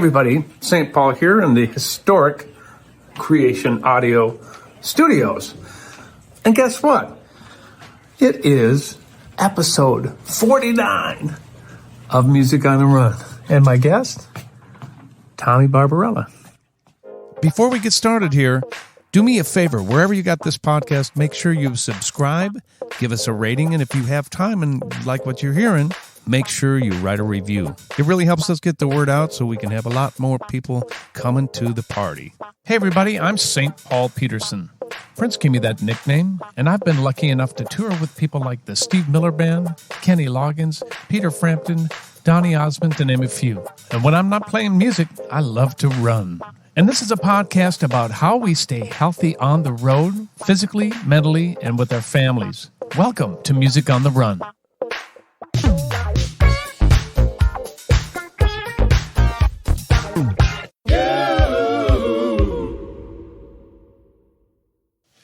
everybody, St. Paul here in the historic Creation Audio Studios. And guess what? It is episode 49 of Music on the Run. And my guest, Tommy Barbarella. Before we get started here, do me a favor. Wherever you got this podcast, make sure you subscribe, give us a rating, and if you have time and like what you're hearing, make sure you write a review. It really helps us get the word out so we can have a lot more people coming to the party. Hey everybody, I'm St. Paul Peterson. Prince gave me that nickname, and I've been lucky enough to tour with people like the Steve Miller Band, Kenny Loggins, Peter Frampton, Donny Osmond, to name a few. And when I'm not playing music, I love to run. And this is a podcast about how we stay healthy on the road, physically, mentally, and with our families. Welcome to Music on the Run.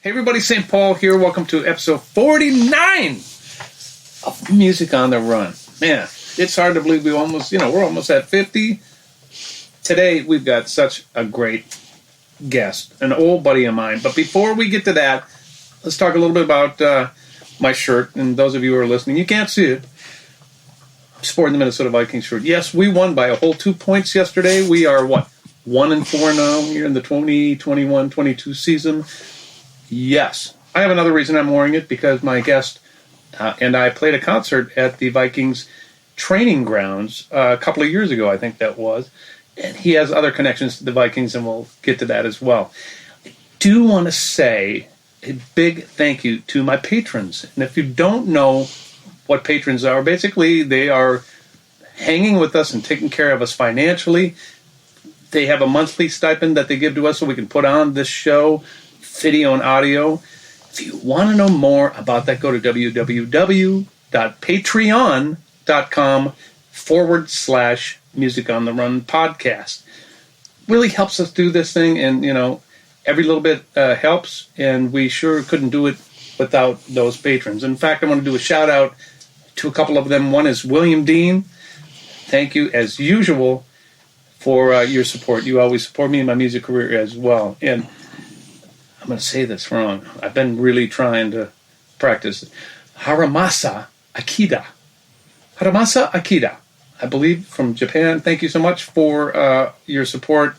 Hey everybody, St. Paul here. Welcome to episode 49 of Music on the Run. Man, it's hard to believe we're almost at 50. Today, we've got such a great guest, an old buddy of mine. But before we get to that, let's talk a little bit about my shirt. And those of you who are listening, you can't see it. I'm sporting the Minnesota Vikings shirt. Yes, we won by a whole 2 points yesterday. We are, 1-4 now here in the 2021-22 season. Yes. I have another reason I'm wearing it, because my guest and I played a concert at the Vikings training grounds a couple of years ago, I think that was. And he has other connections to the Vikings, and we'll get to that as well. I do want to say a big thank you to my patrons. And if you don't know what patrons are, basically they are hanging with us and taking care of us financially. They have a monthly stipend that they give to us so we can put on this show, video and audio. If you want to know more about that, go to www.patreon.com/Music on the Run podcast. Really helps us do this thing, and every little bit helps, and we sure couldn't do it without those patrons. In fact, I want to do a shout out to a couple of them. One is William Dean. Thank you as usual for your support. You always support me in my music career as well. And I'm going to say this wrong. I've been really trying to practice. Haramasa Akida. Haramasa Akida, I believe, from Japan. Thank you so much for your support.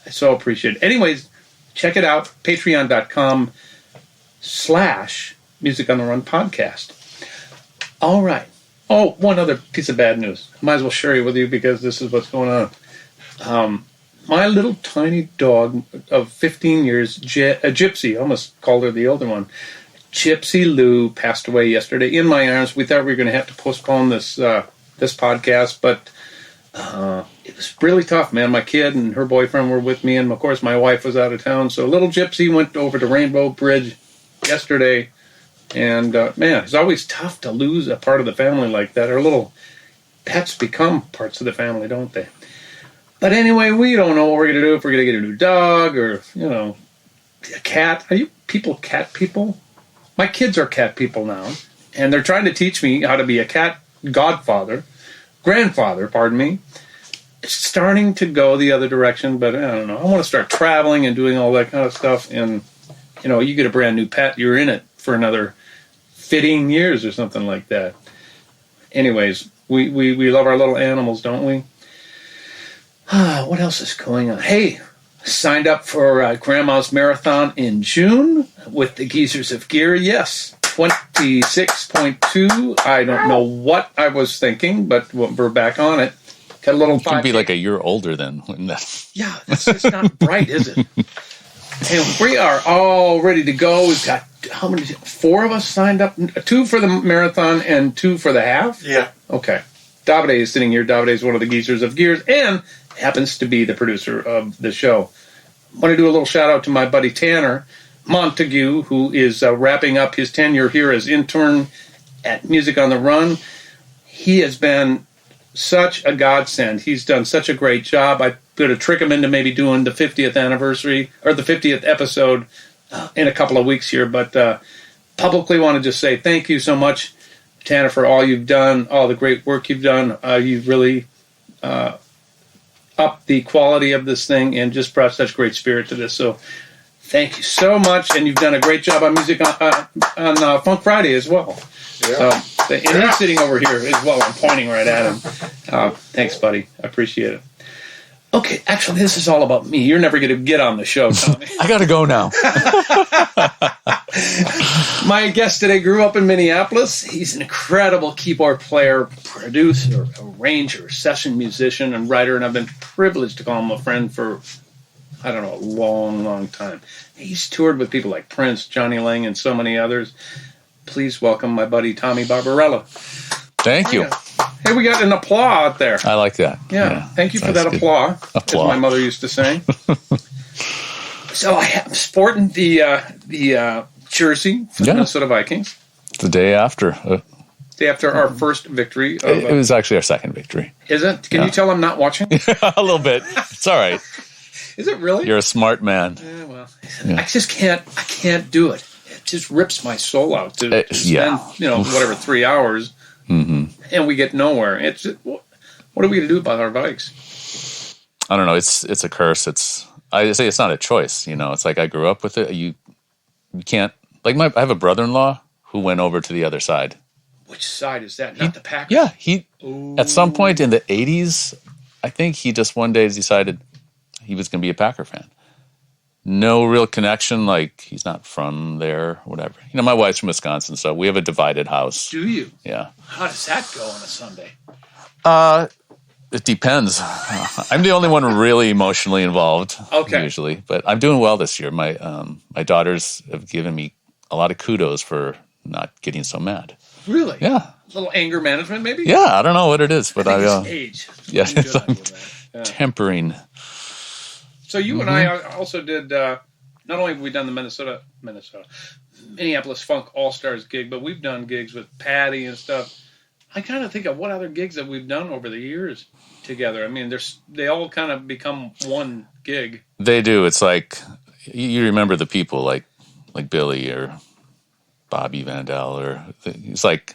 I so appreciate it. Anyways, check it out. Patreon.com/Music on the Run podcast. All right. Oh, one other piece of bad news. I might as well share it with you because this is what's going on. My little tiny dog of 15 years, a Gypsy, I almost called her the older one, Gypsy Lou, passed away yesterday in my arms. We thought we were going to have to postpone this podcast, but it was really tough, man. My kid and her boyfriend were with me, and of course my wife was out of town, so little Gypsy went over to Rainbow Bridge yesterday, and man, it's always tough to lose a part of the family like that. Our little pets become parts of the family, don't they? But anyway, we don't know what we're going to do, if we're going to get a new dog or, a cat. Are you people cat people? My kids are cat people now, and they're trying to teach me how to be a cat grandfather, pardon me. It's starting to go the other direction, but I don't know. I want to start traveling and doing all that kind of stuff, and, you get a brand new pet, you're in it for another 15 years or something like that. Anyways, we love our little animals, don't we? What else is going on? Hey, signed up for Grandma's Marathon in June with the Geezers of Gear. Yes, 26.2. I don't know what I was thinking, but we're back on it. Got a little. You can be like a year older then. Yeah, it's not bright, is it? And we are all ready to go. We've got, how many? 4 of us signed up. 2 for the marathon and 2 for the half? Yeah. Okay. Davide is sitting here. Davide is one of the Geezers of Gears and happens to be the producer of the show. I want to do a little shout out to my buddy Tanner Montague, who is wrapping up his tenure here as intern at Music on the Run. He has been such a godsend. He's done such a great job. I'm going to trick him into maybe doing the 50th anniversary or the 50th episode in a couple of weeks here. But publicly want to just say thank you so much, Tanner, for all you've done, all the great work you've done. You've really up the quality of this thing and just brought such great spirit to this. So thank you so much, and you've done a great job on music on Funk Friday as well. Yeah. So, and he's sitting over here as well. I'm pointing right at him. Thanks, buddy. I appreciate it. Okay, actually, this is all about me. You're never going to get on the show, Tommy. I got to go now. My guest today grew up in Minneapolis. He's an incredible keyboard player, producer, arranger, session musician, and writer, and I've been privileged to call him a friend for, I don't know, a long, long time. He's toured with people like Prince, Johnny Lang, and so many others. Please welcome my buddy Tommy Barbarella. Thank you. Hey, we got an applause out there. I like that. Yeah. Thank you for that applause, as my mother used to say. So I'm sporting the jersey for the Minnesota Vikings. The day after. Day after our first victory. It was actually our second victory. Is it? Can you tell I'm not watching? A little bit. It's all right. Is it really? You're a smart man. Yeah, well, I just can't. I can't do it. It just rips my soul out to spend, whatever 3 hours, and we get nowhere. It's just, what are we going to do about our bikes? I don't know. It's a curse. I say it's not a choice. It's like I grew up with it. You can't. Like I have a brother-in-law who went over to the other side. Which side is that? Not the Packers. Yeah, at some point in the 80s, I think he just one day decided he was going to be a Packer fan. No real connection, like he's not from there, whatever. My wife's from Wisconsin, so we have a divided house. Do you? Yeah. How does that go on a Sunday? It depends. I'm the only one really emotionally involved, usually. But I'm doing well this year. My daughters have given me a lot of kudos for not getting so mad. Really? Yeah. A little anger management, maybe? Yeah, I don't know what it is, but it's age. Yeah, tempering. So you and I also did, not only have we done the Minneapolis Funk All-Stars gig, but we've done gigs with Patty and stuff. I kind of think of what other gigs that we've done over the years together. I mean, they all kind of become one gig. They do. It's like, you remember the people like Billy or Bobby Vandell, it's like,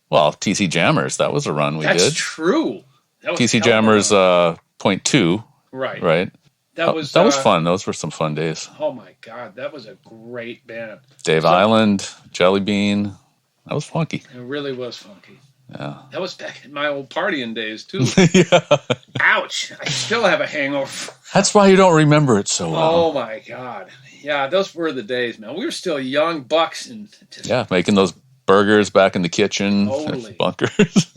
well, TC Jammers, that was a run we did. That's true. TC Jammers, .2. Right. That was fun. Those were some fun days. Oh my God, that was a great band. Dave Island, Jelly Bean. That was funky. It really was funky. Yeah. That was back in my old partying days too. Yeah. Ouch! I still have a hangover. That's why you don't remember it so well. Oh my God. Yeah, those were the days, man. We were still young bucks and making those burgers back in the kitchen. Totally. Bunkers.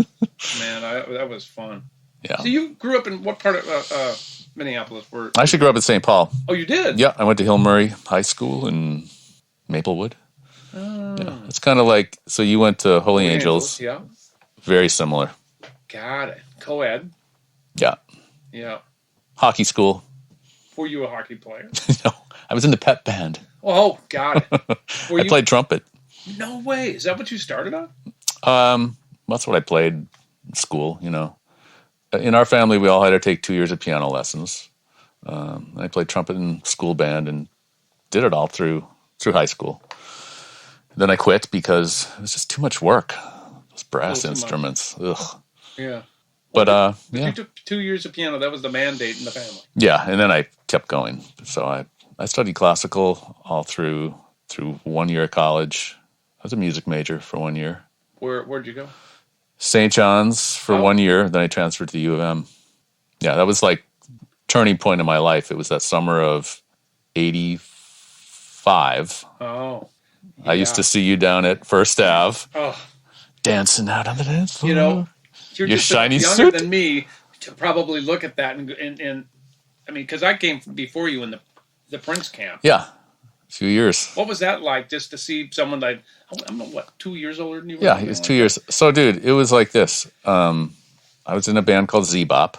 Man, that was fun. Yeah. So you grew up in what part of Minneapolis? I actually grew up in St. Paul. Oh, you did? Yeah, I went to Hill Murray High School in Maplewood. Oh. Yeah, it's kind of like, so you went to Holy Angels. Yeah. Very similar. Got it. Co-ed. Yeah. Yeah. Hockey school. Were you a hockey player? No, I was in the pep band. Oh, got it. I played trumpet. No way. Is that what you started on? That's what I played in school, In our family, we all had to take 2 years of piano lessons. I played trumpet in school band and did it all through high school. Then I quit because it was just too much work. Those brass instruments. Ugh. Yeah. But you took 2 years of piano. That was the mandate in the family. Yeah, and then I kept going. So I studied classical all through 1 year of college. I was a music major for 1 year. Where'd you go? St. John's for 1 year. Then I transferred to U of M. Yeah, that was like turning point in my life. It was that summer of 85. Oh. I used to see you down at First Ave. Oh. Dancing out on the dance floor. You're your just shiny younger suit than me to probably look at that and I mean, because I came before you in the Prince camp. Yeah, a few years. What was that like, just to see someone that I'm 2 years older than you? Yeah, he was 2 years. So, dude, it was like this. I was in a band called Z-Bop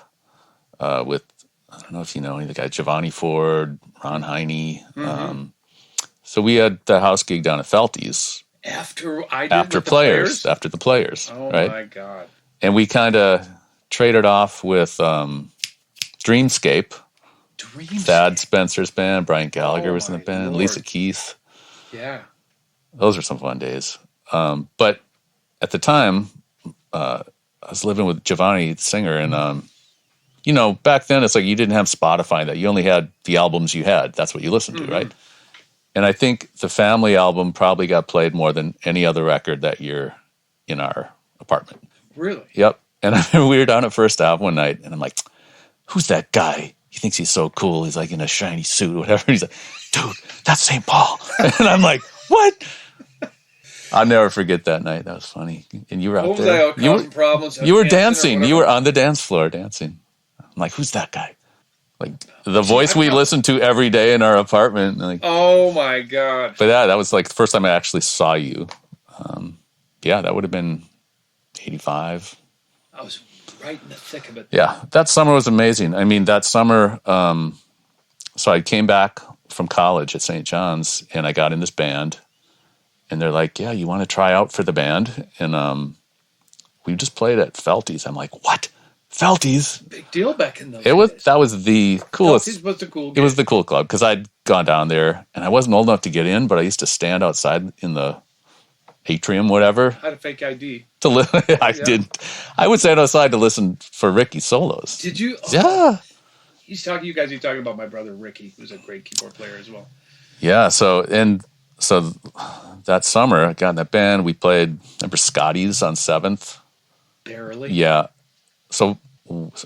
with, I don't know if you know any of the guys, Giovanni Ford, Ron Heine. Mm-hmm. So we had the house gig down at Felty's. After I did after with the players? After the Players. Oh, right? my God. And we kind of traded off with Dreamscape. Thad Spencer's band. Brian Gallagher was in the band. Lord. Lisa Keith. Yeah. Those were some fun days. But at the time, I was living with Giovanni, the singer, and back then it's like you didn't have Spotify, that you only had the albums you had. That's what you listened to, right? And I think the Family album probably got played more than any other record that year in our apartment. Really? Yep. And I remember we were down at First Ave one night, and I'm like, who's that guy? He thinks he's so cool. He's like in a shiny suit or whatever. He's like, dude, that's St. Paul. And I'm like, what? I'll never forget that night. That was funny. And you were out there. You were dancing. You were on the dance floor dancing. I'm like, who's that guy? Like the voice we listened to every day in our apartment. Like, oh my God. But that was like the first time I actually saw you. That would have been 85. I was right in the thick of it. Yeah, that summer was amazing. I mean, that summer, so I came back from college at St. John's, and I got in this band, and they're like, yeah, you want to try out for the band? And we just played at Felty's. I'm like, what? Felty's? Big deal back in those days. That was the coolest. Felty's was the cool game. It was the cool club, because I'd gone down there, and I wasn't old enough to get in, but I used to stand outside in the atrium, whatever. I had a fake ID. Didn't. I would stand outside to listen for Ricky's solos. Did you? Oh, yeah. He's talking about my brother Ricky, who's a great keyboard player as well. Yeah. So that summer, I got in that band. We played, remember Scotty's on 7th? Barely. Yeah. So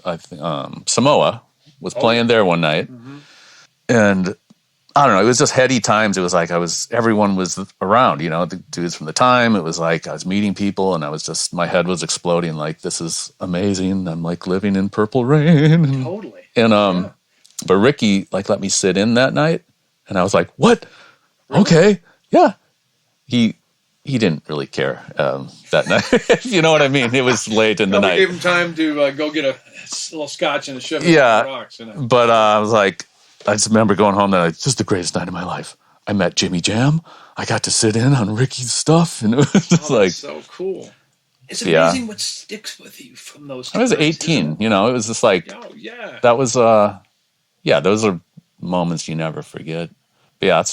I think Samoa was playing there one night, and I don't know. It was just heady times. It was like everyone was around, the dudes from the time. It was like I was meeting people, and my head was exploding. Like, this is amazing. I'm like living in Purple Rain. Totally. And but Ricky let me sit in that night, and I was like, what? Really? Okay, yeah. He didn't really care that night. You know what I mean? It was late in the night. Gave him time to go get a little scotch and a sugar. Yeah, rocks, but I was like. I just remember going home that night. This is the greatest night of my life. I met Jimmy Jam. I got to sit in on Ricky's stuff, and it was just that's so cool. It's amazing what sticks with you from those. I was 18. It was just like, that was those are moments you never forget. But yeah,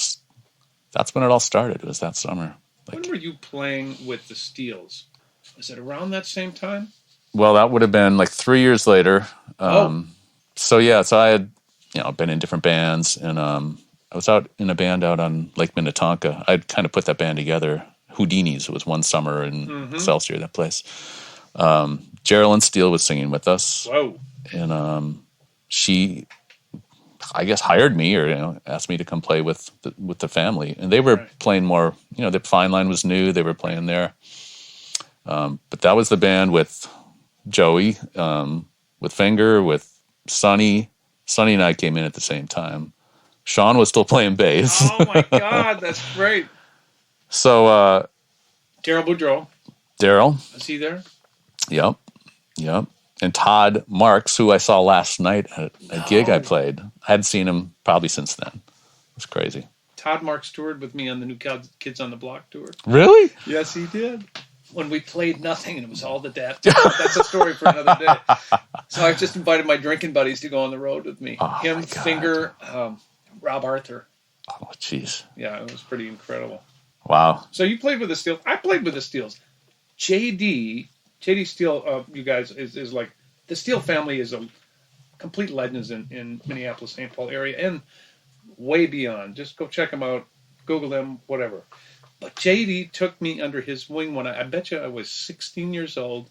that's when it all started. It was that summer. When were you playing with the Steels? Was it around that same time? Well, that would have been 3 years later. So I had. Been in different bands, and I was out in a band out on Lake Minnetonka. I'd kind of put that band together. Houdini's. It was one summer in Excelsior, that place. Geraldine Steele was singing with us. Whoa. And she, I guess, hired me or asked me to come play with the family. And they were playing more, the Fine Line was new. They were playing there. But that was the band with Joey, with Finger, with Sonny. Sonny and I came in at the same time. Sean was still playing bass. Oh my God, that's great. So, Daryl Boudreau. Daryl. Was he there? Yep. And Todd Marks, who I saw last night at a gig I played. I hadn't seen him probably since then. It was crazy. Todd Marks toured with me on the New Kids on the Block tour. Really? Yes, he did. When we played nothing and it was all the death. That's a story for another day. So I just invited my drinking buddies to go on the road with me. Him, Finger, Rob Arthur. Oh, jeez. Yeah, it was pretty incredible. Wow. So you played with the Steels. I played with the Steels. JD Steele, you guys, is like, the Steele family is a complete legends in Minneapolis, St. Paul area, and way beyond. Just go check them out, Google them, whatever. But JD took me under his wing when I bet you I was 16 years old.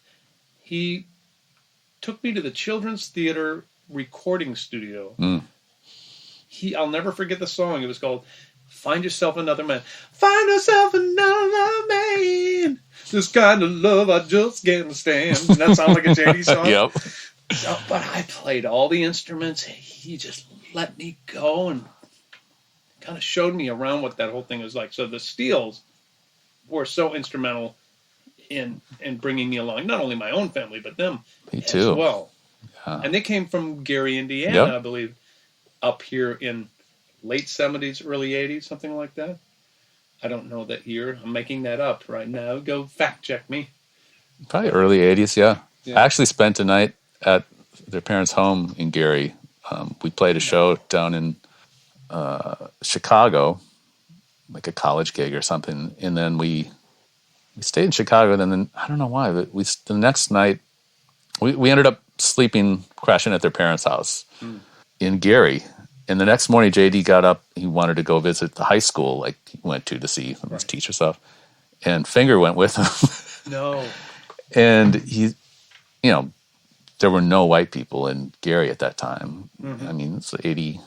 He took me to the Children's Theater recording studio. I'll never forget the song. It was called Find Yourself Another Man. Find yourself another man. This kind of love I just can't stand. Doesn't that sound like a JD song? Yep. So, but I played all the instruments. He just let me go and kind of showed me around what that whole thing was like. So the Steels were so instrumental in bringing me along, not only my own family, but them as well. Yeah. And they came from Gary, Indiana, I believe, up here in late 70s, early 80s, something like that. I don't know that year. I'm making that up right now. Go fact check me. Probably early 80s, yeah. I actually spent a night at their parents' home in Gary. We played a show down in Chicago, like a college gig or something, and then we stayed in Chicago. And then I don't know why, but the next night we ended up sleeping, crashing at their parents' house in Gary. And the next morning, JD got up. He wanted to go visit the high school, like he went to see his teacher stuff. And Finger went with him. No. And he, there were no white people in Gary at that time. I mean, it's late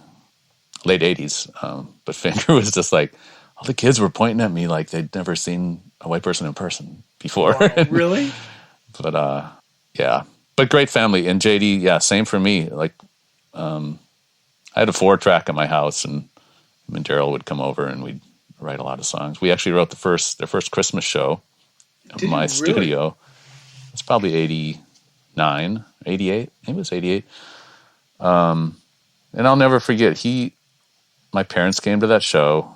80s. But Finger was just like, all the kids were pointing at me like they'd never seen a white person in person before. Wow, really? But, yeah. But great family. And JD, yeah, same for me. Like, I had a 4-track at my house, and Daryl would come over and we'd write a lot of songs. We actually wrote their first Christmas show in my studio. It's probably 89, 88. Maybe it was 88. And I'll never forget, my parents came to that show,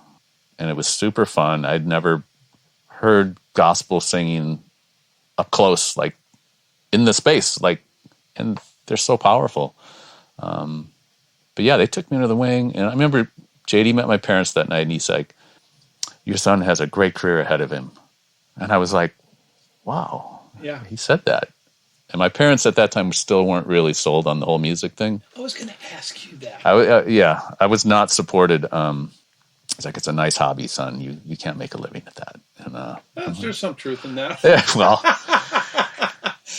and it was super fun. I'd never heard gospel singing up close, like in the space, like, and they're so powerful. But yeah, they took me under the wing, and I remember JD met my parents that night, and he's like, "Your son has a great career ahead of him." And I was like, wow, yeah, he said that. And my parents at that time still weren't really sold on the whole music thing. I was going to ask you that. I was not supported. It's like, it's a nice hobby, son. You can't make a living at that. And there's some truth in that. Yeah, well,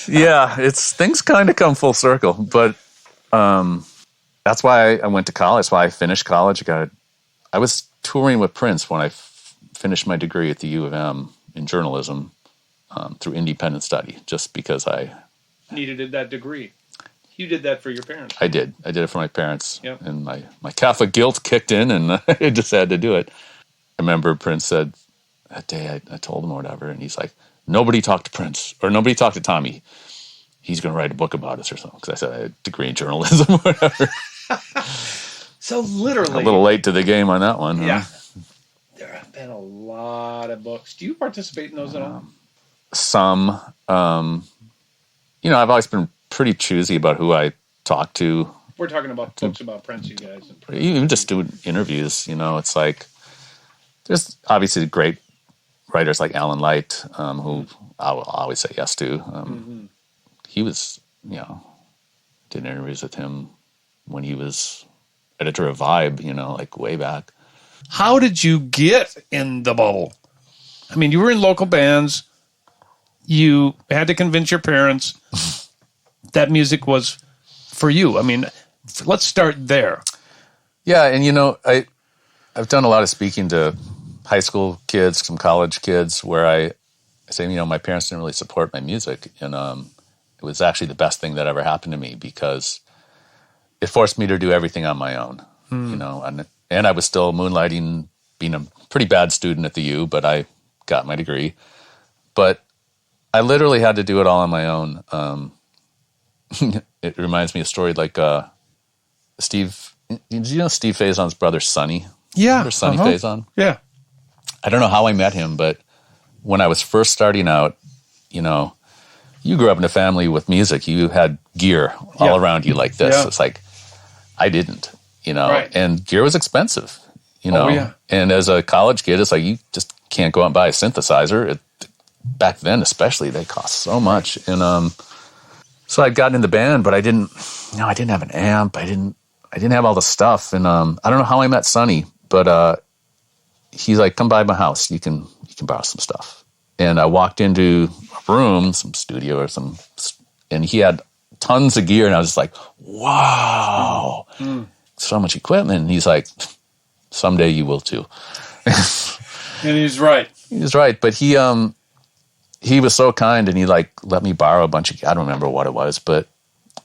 yeah, things kind of come full circle. But that's why I went to college. That's why I finished college. I was touring with Prince when I finished my degree at the U of M in journalism through independent study, just because I needed that degree. You did that for your parents. I did it for my parents. Yep. And my Catholic guilt kicked in, and I just had to do it. I remember Prince said that day, I told him or whatever, and he's like, nobody talked to Prince, or nobody talked to Tommy. He's going to write a book about us or something. Because I said I had a degree in journalism or whatever. So literally. A little late to the game on that one. Yeah. Huh? There have been a lot of books. Do you participate in those at all? Some. I've always been pretty choosy about who I talk to. We're talking about books about Prince, you guys. Even just doing interviews, it's like, there's obviously great writers like Alan Light, who I will always say yes to. He was, did interviews with him when he was editor of Vibe, like way back. How did you get in the bubble? I mean, you were in local bands. You had to convince your parents that music was for you. I mean, let's start there. Yeah, and I've done a lot of speaking to high school kids, some college kids, where I say, my parents didn't really support my music, and it was actually the best thing that ever happened to me, because it forced me to do everything on my own, and I was still moonlighting, being a pretty bad student at the U, but I got my degree. But I literally had to do it all on my own. It reminds me of a story like Steve. Did you know Steve Faison's brother, Sonny? Yeah. Remember Sonny Faison? Yeah. I don't know how I met him, but when I was first starting out, you grew up in a family with music. You had gear all around you like this. Yeah. It's like, I didn't, right. And gear was expensive, Oh, yeah. And as a college kid, it's like, you just can't go out and buy a synthesizer. Back then, especially, they cost so much. And so I'd gotten in the band, but I didn't have an amp. I didn't have all the stuff. And I don't know how I met Sonny, but he's like, come by my house. You can borrow some stuff. And I walked into a room, some studio and he had tons of gear. And I was just like, wow, so much equipment. And he's like, someday you will too. And he's right. He's right. But he was so kind, and he let me borrow a bunch of, I don't remember what it was, but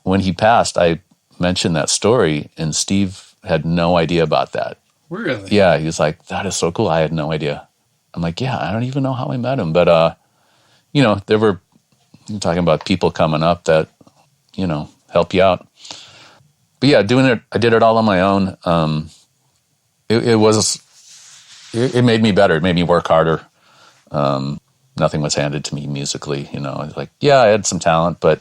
when he passed, I mentioned that story, and Steve had no idea about that. Really? Yeah, he was like, that is so cool. I had no idea. I'm like, yeah, I don't even know how I met him. But, you're talking about people coming up that, help you out. But yeah, I did it all on my own. It made me better. It made me work harder. Nothing was handed to me musically, Like, yeah, I had some talent, but,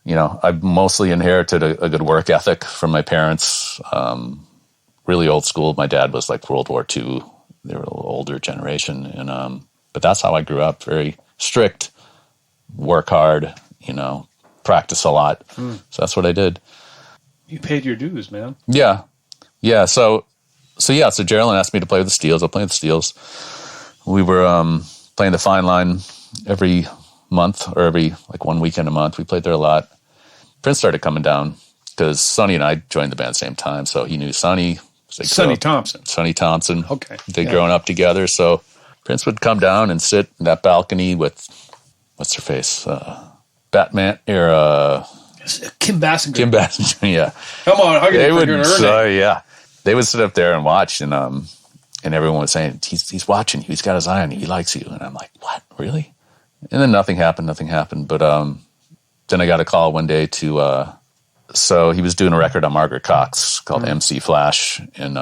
I mostly inherited a good work ethic from my parents. Really old school. My dad was like World War II. They were a little older generation. And, but that's how I grew up. Very strict, work hard, practice a lot. So that's what I did. You paid your dues, man. Yeah. So Geraldine asked me to play with the Steels. I'll play with the Steels. We were playing the Fine Line every month, or every like 1 weekend a month. We played there a lot. Prince started coming down because Sonny and I joined the band at the same time, so he knew Sonny. Sonny Thompson. Sonny Thompson. Okay. They'd grown up together, so Prince would come down and sit in that balcony with, what's her face? Batman, or Kim Basinger. Kim Basinger, yeah. Come on, how can you forget her name? Yeah. They would sit up there and watch, and everyone was saying, he's watching you, he's got his eye on you, he likes you. And I'm like, what, really? And then nothing happened. But then I got a call one day so he was doing a record on Margaret Cox called MC Flash, and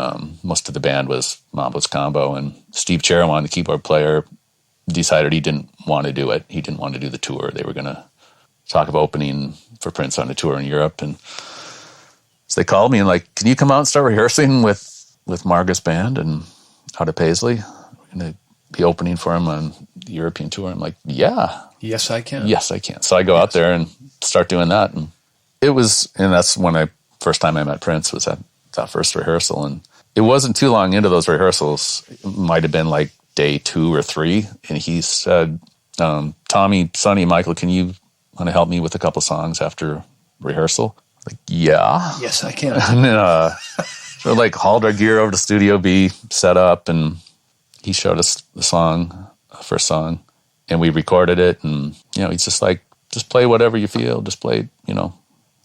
most of the band was Mambo's Combo, and Steve Cherowon, the keyboard player, decided he didn't want to do it. He didn't want to do the tour. They were going to talk of opening for Prince on a tour in Europe, and so they called me and like, can you come out and start rehearsing with Margaret's band and out of Paisley? We're going to be opening for him on the European tour. I'm like, yeah. Yes, I can. Yes, I can. So I go out there and start doing that, and that's when first time I met Prince, was at that first rehearsal. And it wasn't too long into those rehearsals. It might have been like day 2 or 3. And he said, Tommy, Sonny, Michael, can you want to help me with a couple songs after rehearsal? Like, yeah. Yes, I can. And then, so like hauled our gear over to Studio B, set up, and he showed us the first song, and we recorded it. And, he's just like, just play whatever you feel. Just play,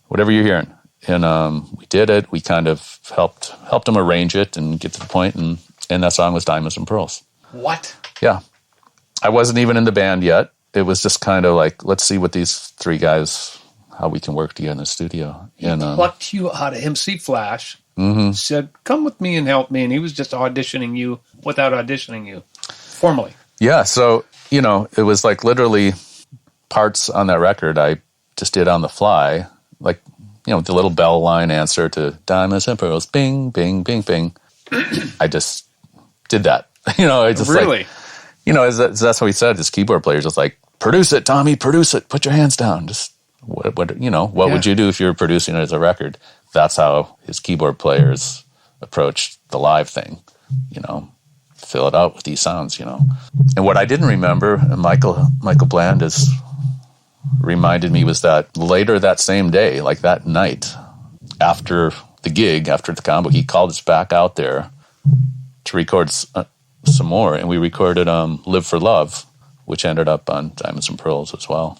whatever you're hearing. And we did it. We kind of helped him arrange it and get to the point, and that song was Diamonds and Pearls. What? Yeah. I wasn't even in the band yet. It was just kind of like, let's see what these 3 guys, how we can work together in the studio. He plucked you out of MC Flash, said, come with me and help me, and he was just auditioning you without auditioning you formally. Yeah, so, it was like literally parts on that record I just did on the fly, like, the little bell line answer to Diamonds and Pearls, bing, bing, bing, bing. I just did that. I just really? That's what he said. His keyboard player just like, produce it, Tommy, produce it. Put your hands down. Just what would you do if you were producing it as a record? That's how his keyboard players approached the live thing. Fill it out with these sounds. And what I didn't remember, and Michael Bland reminded me, was that later that same day, like that night, after the gig, after the combo, he called us back out there to record some more, and we recorded Live for Love, which ended up on Diamonds and Pearls as well.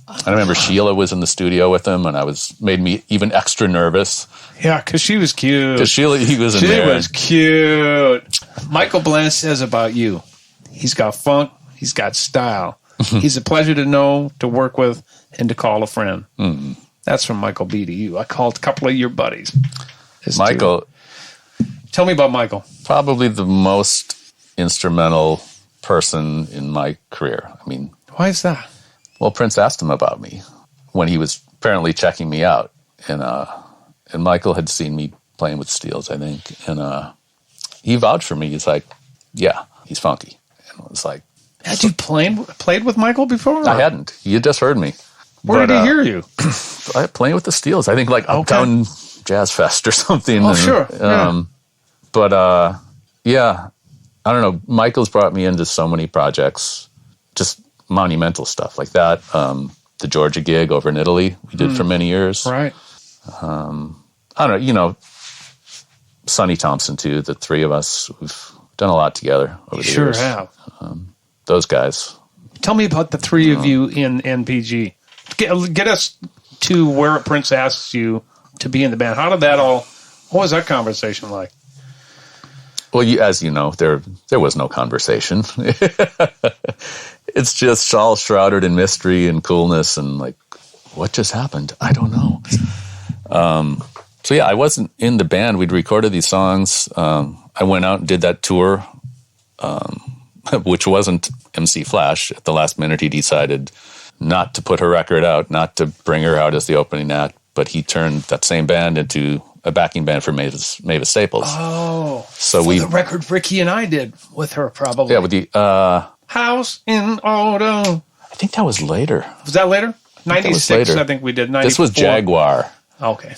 I remember Sheila was in the studio with him, and made me even extra nervous. Yeah, because she was cute. Because Sheila, he was in there. She was cute. Michael Bland says about you, he's got funk, he's got style. He's a pleasure to know, to work with, and to call a friend. Mm-hmm. That's from Michael B. to you. I called a couple of your buddies. Michael. Tell me about Michael. Probably the most instrumental person in my career. I mean, why is that? Well, Prince asked him about me when he was apparently checking me out, and Michael had seen me playing with Steels, I think, and he vouched for me. He's like, yeah, he's funky. And I was like, had you played with Michael before? I hadn't. He had just heard me. Where did he hear you? Playing with the Steels. I think like Uptown Jazz Fest or something. Oh, sure. Yeah. But yeah, I don't know. Michael's brought me into so many projects, just monumental stuff like that. The Georgia gig over in Italy we did for many years. Right. I don't know. Sonny Thompson too. The 3 of us, we've done a lot together over the years. Sure have. Those guys. Tell me about the 3 of you in NPG. Get us to where Prince asks you to be in the band. How did that what was that conversation like? Well, as you know, there was no conversation. It's just all shrouded in mystery and coolness and like, what just happened? I don't know. So yeah, I wasn't in the band. We'd recorded these songs. I went out and did that tour, which wasn't MC Flash. At the last minute, he decided not to put her record out, not to bring her out as the opening act, but he turned that same band into a backing band for Mavis Staples. Oh, so the record Ricky and I did with her, probably. Yeah, with the House in Order. I think that was later. Was that later? 96, I think we did. 94. This was Jaguar. Okay.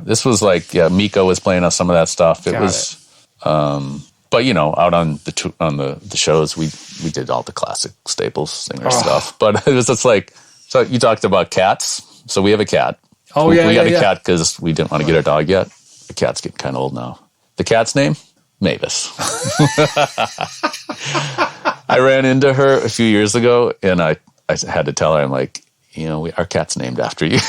This was like, Miko was playing on some of that stuff. It was, but out on the shows, we did all the classic Staples singer stuff. But it was just like, so you talked about cats. So we have a cat. Oh, we got a cat because we didn't want to get our dog yet. The cat's getting kind of old now. The cat's name? Mavis. I ran into her a few years ago, and I had to tell her, I'm like, our cat's named after you.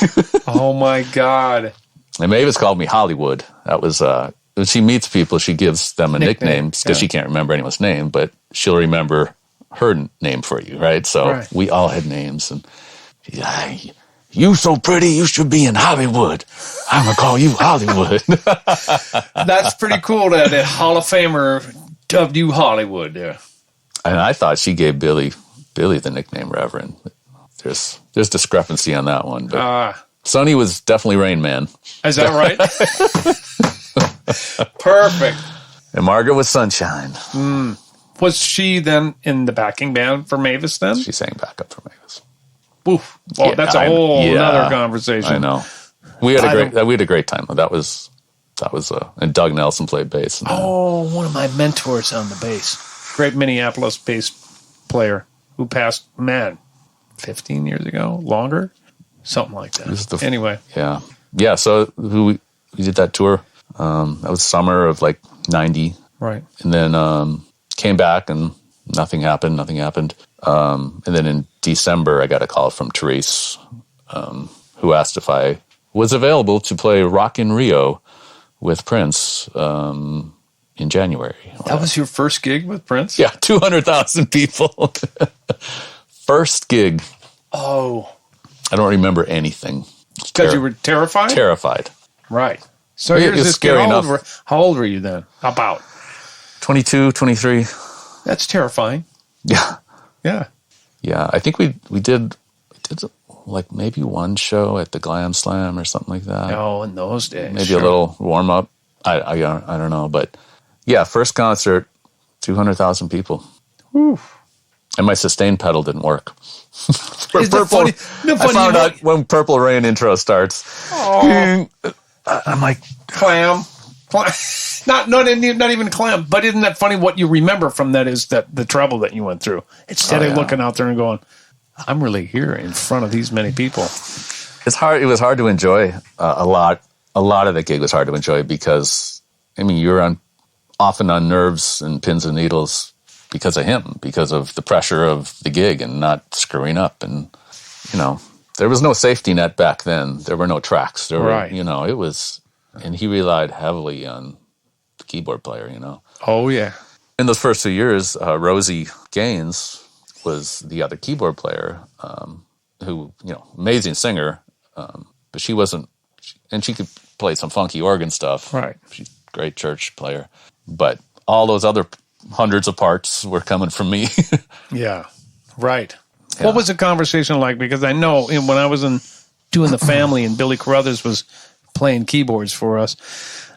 Oh, my God. And Mavis called me Hollywood. That was, when she meets people, she gives them a nickname because she can't remember anyone's name, but she'll remember her name for you, right? So we all had names, and you so pretty, you should be in Hollywood. I'm going to call you Hollywood. That's pretty cool that a Hall of Famer dubbed you Hollywood there. And I thought she gave Billy the nickname Reverend. There's discrepancy on that one. But Sonny was definitely Rain Man. Is that right? Perfect. And Margaret was Sunshine. Was she then in the backing band for Mavis then? She sang backup for Mavis. Oof. Well, that's a whole another conversation. I know. We had a great time. That was and Doug Nelson played bass. One of my mentors on the bass. Great Minneapolis bass player who passed, 15 years ago? Longer? Something like that. Anyway. Yeah. Yeah, so we did that tour. That was summer of like 90. Right. And then came back and nothing happened. And then in December, I got a call from Therese, who asked if I was available to play Rock in Rio with Prince in January. That was your first gig with Prince? Yeah, 200,000 people. First gig. Oh. I don't remember anything. Because you were terrified? Terrified. Right. So here's this scary kid. enough. How old were you then? About? 22, 23. That's terrifying. Yeah. Yeah. Yeah, I think we did like maybe one show at the Glam Slam or something like that. Oh, in those days. Maybe a little warm up. I don't know, but yeah, first concert, 200,000 people. Whew. And my sustain pedal didn't work. Is that funny? I found out when Purple Rain intro starts. Oh. I'm like, clam. Not even clam, but isn't that funny? What you remember from that is that the trouble that you went through. Instead of looking out there and going, I'm really here in front of these many people. It's hard. It was hard to enjoy a lot. A lot of the gig was hard to enjoy because, you're often on nerves and pins and needles because of him, because of the pressure of the gig and not screwing up. And, there was no safety net back then. There were no tracks. There were, it was, and he relied heavily on the keyboard player, Oh, yeah. In those first 2 years, Rosie Gaines was the other keyboard player, who, amazing singer, but she wasn't, and she could play some funky organ stuff. Right. She's a great church player. But all those other hundreds of parts were coming from me. Yeah. Right. Yeah. What was the conversation like? Because I know when I was doing the family and Billy Carruthers was playing keyboards for us,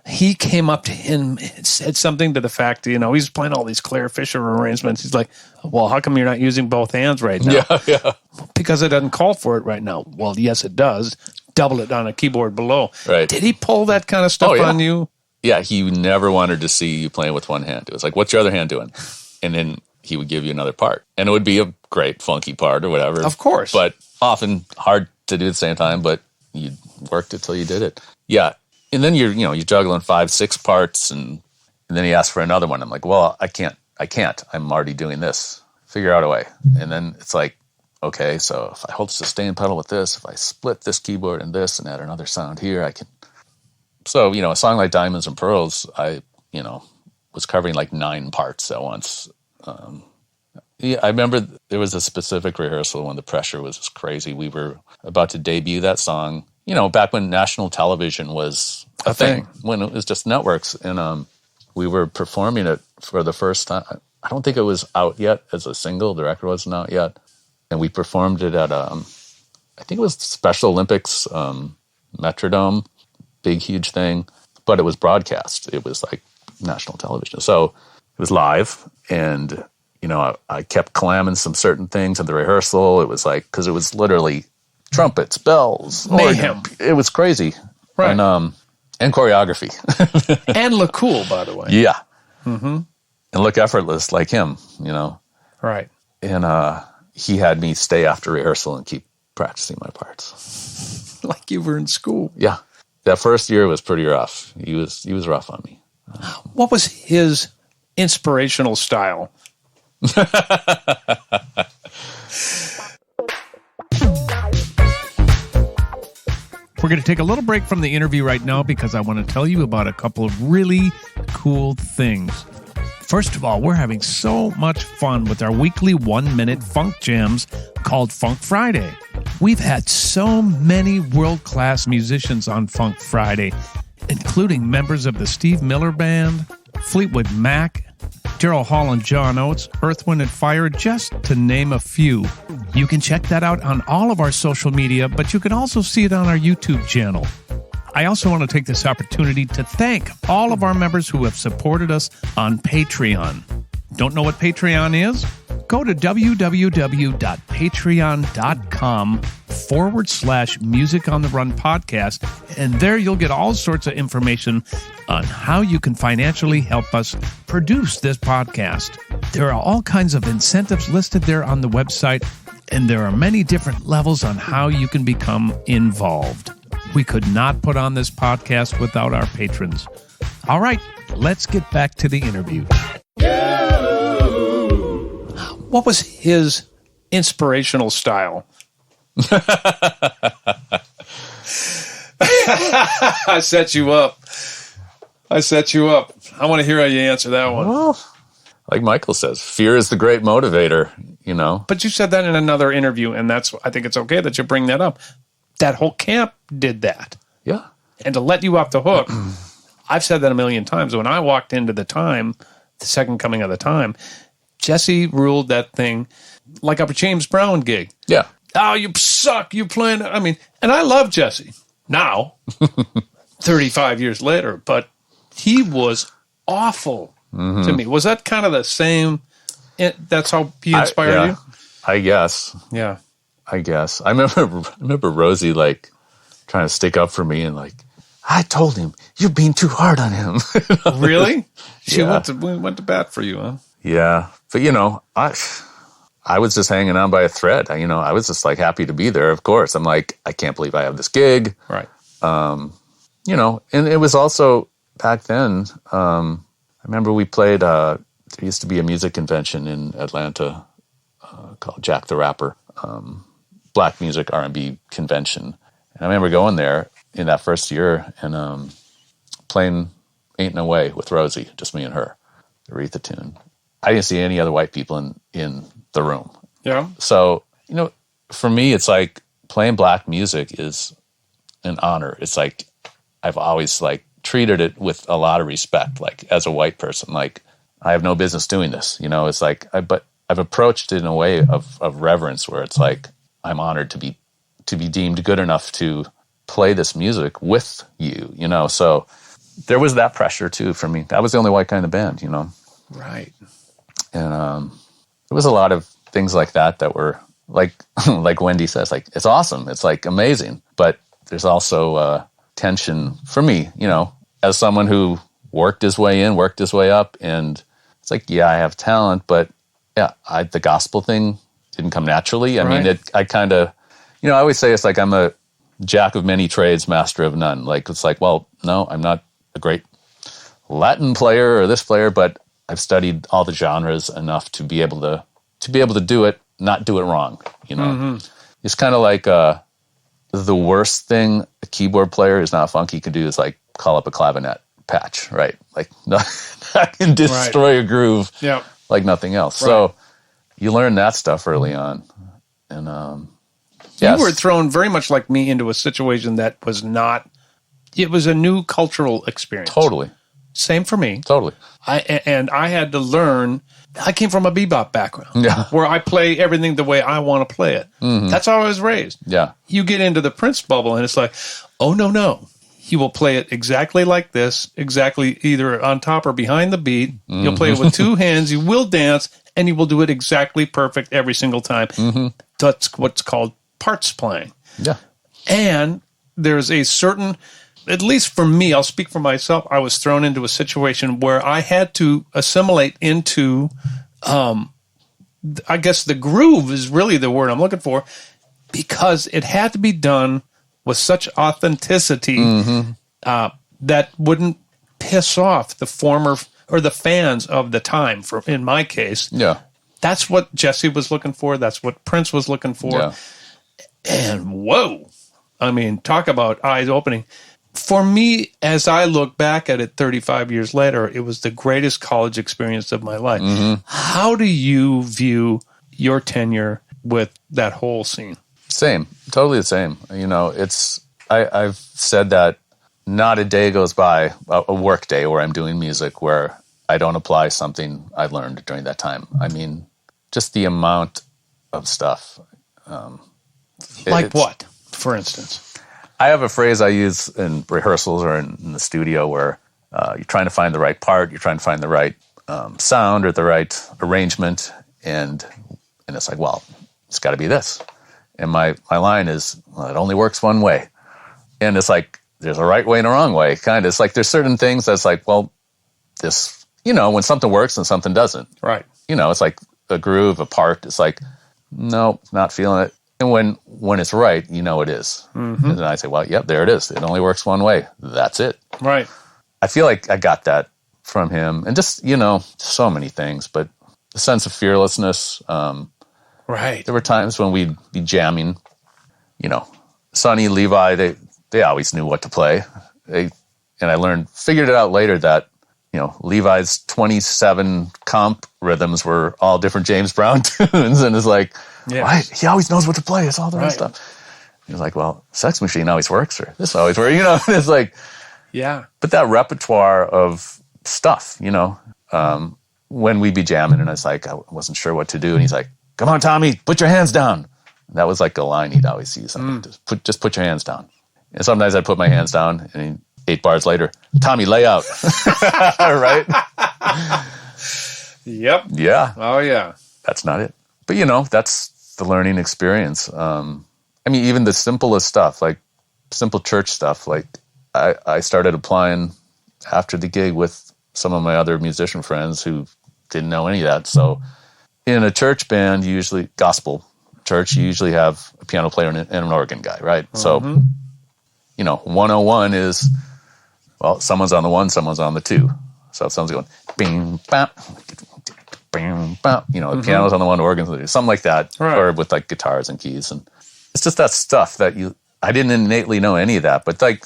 he came up to him and said something to the fact, he's playing all these Claire Fisher arrangements. He's like, well, how come you're not using both hands right now? Yeah. Because it doesn't call for it right now. Well, yes, it does. Double it on a keyboard below. Right. Did he pull that kind of stuff on you? Yeah, he never wanted to see you playing with one hand. It was like, what's your other hand doing? And then he would give you another part. And it would be a great funky part or whatever. Of course. But often hard to do at the same time, but you worked it till you did it. Yeah. And then you're juggling 5-6 parts and then he asked for another one. I'm like, well, I can't. I'm already doing this. Figure out a way. And then it's like, okay, so if I hold the sustain pedal with this, if I split this keyboard and this and add another sound here, I can. So, a song like Diamonds and Pearls, I was covering like 9 parts at once. Yeah, I remember there was a specific rehearsal when the pressure was just crazy. We were about to debut that song, back when national television was a thing, when it was just networks. And we were performing it for the first time. I don't think it was out yet as a single. The record wasn't out yet. And we performed it at, I think it was Special Olympics, Metrodome, big, huge thing. But it was broadcast. It was like national television. So it was live. And, I kept clamming some certain things at the rehearsal. It was like, because it was literally trumpets, bells, mayhem. Organ. It was crazy. Right. And choreography. And look cool, by the way. Yeah. Mm-hmm. And look effortless like him, Right. And he had me stay after rehearsal and keep practicing my parts. Like you were in school. Yeah. That first year was pretty rough. He was rough on me. What was his inspirational style? We're going to take a little break from the interview right now because I want to tell you about a couple of really cool things. First of all, we're having so much fun with our weekly 1-minute funk jams called Funk Friday. We've had so many world-class musicians on Funk Friday, including members of the Steve Miller Band, Fleetwood Mac, Daryl Hall and John Oates, Earth, Wind & Fire, just to name a few. You can check that out on all of our social media, but you can also see it on our YouTube channel. I also want to take this opportunity to thank all of our members who have supported us on Patreon. Don't know what Patreon is? Go to www.patreon.com/Music on the Run podcast, and there you'll get all sorts of information on how you can financially help us produce this podcast. There are all kinds of incentives listed there on the website, and there are many different levels on how you can become involved. We could not put on this podcast without our patrons. All right, let's get back to the interview. What was his inspirational style? I set you up. I want to hear how you answer that one. Well, like Michael says, fear is the great motivator, But you said that in another interview, and I think it's okay that you bring that up. That whole camp did that. Yeah. And to let you off the hook, I've said that a million times. When I walked into the second coming of the time, Jesse ruled that thing like a James Brown gig. Yeah. Oh, you suck. You playing. And I love Jesse now, 35 years later, but he was awful to me. Was that kind of the same? That's how he inspired you? I guess. Yeah. I guess. I remember Rosie trying to stick up for me and I told him, you're being too hard on him. Really? She went to bat for you, huh? Yeah. But, I was just hanging on by a thread. I was just happy to be there, of course. I'm like, I can't believe I have this gig. Right. And it was also back then, I remember we played, there used to be a music convention in Atlanta called Jack the Rapper, Black music R&B convention. And I remember going there in that first year and playing Ain't No Way with Rosie, just me and her, the Aretha tune. I didn't see any other white people in the room. Yeah. So, for me, it's playing black music is an honor. It's I've always treated it with a lot of respect, as a white person, I have no business doing this. It's but I've approached it in a way of reverence where it's I'm honored to be deemed good enough to play this music with you, So there was that pressure too for me. I was the only white guy in the band, Right. And there was a lot of things like that were like Wendy says, it's awesome. It's amazing. But there's also tension for me, as someone who worked his way in, worked his way up. And it's I have talent, but yeah, the gospel thing didn't come naturally. I mean, I kind of, I always say it's I'm a jack of many trades, master of none. It's well, no, I'm not a great Latin player or this player, but I've studied all the genres enough to be able to do it, not do it wrong. Mm-hmm. It's kind of the worst thing a keyboard player who's not funky can do is call up a clavinet patch, right? That can destroy a groove like nothing else. Right. So you learn that stuff early on. And yes. You were thrown very much like me into a situation that was not, it was a new cultural experience. Totally. Same for me. Totally. I had to learn. I came from a bebop background where I play everything the way I want to play it. Mm-hmm. That's how I was raised. Yeah. You get into the Prince bubble and it's oh, no. He will play it exactly like this, exactly either on top or behind the beat. Mm-hmm. You'll play it with two hands. You will dance, and you will do it exactly perfect every single time. Mm-hmm. That's what's called parts playing. Yeah. And there's a certain, at least for me, I'll speak for myself, I was thrown into a situation where I had to assimilate into, I guess the groove is really the word I'm looking for, because it had to be done with such authenticity that wouldn't piss off the former or the fans of the time. For in my case, Yeah. that's what Jesse was looking for. That's what Prince was looking for. Yeah. And whoa, I mean, talk about eyes opening. For me, as I look back at it 35 years later, it was the greatest college experience of my life. How do you view your tenure with that whole scene? Same, totally the same. You know, I've said that not a day goes by, a work day where I'm doing music where I don't apply something I learned during that time. I mean, just the amount of stuff. Like what, for instance? I have a phrase I use in rehearsals or in the studio where you're trying to find the right part, you're trying to find the right sound or the right arrangement, and it's like, well, it's got to be this. And my line is, well, it only works one way. And it's like, there's a right way and a wrong way, kind of. It's like there's certain things that's like, well, this, you know, when something works and something doesn't. Right. You know, it's like a groove, a part. It's like, no, not feeling it. And when it's right, you know it is. And then I say, well, yep, there it is. It only works one way. That's it. Right. I feel like I got that from him. And just, you know, so many things. But the sense of fearlessness. Right. There were times when we'd be jamming, you know, Sonny, Levi, they always knew what to play. And I figured it out later that, you know, Levi's 27 comp rhythms were all different James Brown tunes. And it's like, right, he always knows what to play. It's all the right stuff. He was like, well, Sex Machine always works, or this always works, you know. And it's like, yeah. But that repertoire of stuff, you know, when we'd be jamming and I was like, I wasn't sure what to do. And he's like, come on, Tommy, put your hands down. And that was like a line he'd always use. Just put your hands down. And sometimes I'd put my hands down, and 8 bars later, Tommy, lay out. Right? Yep. Yeah. Oh, yeah. That's not it. But, you know, that's the learning experience. I mean, even the simplest stuff, like simple church stuff, like I started applying after the gig with some of my other musician friends who didn't know any of that. So in a church band, usually gospel church, you usually have a piano player and an organ guy, right? So, you know, 101 is, well, someone's on the 1, someone's on the 2. So if someone's going, bing, bap, bing, bap, you know, the piano's on the 1, organ's on the 2, something like that, or with like guitars and keys. And it's just that stuff that I didn't innately know any of that. But like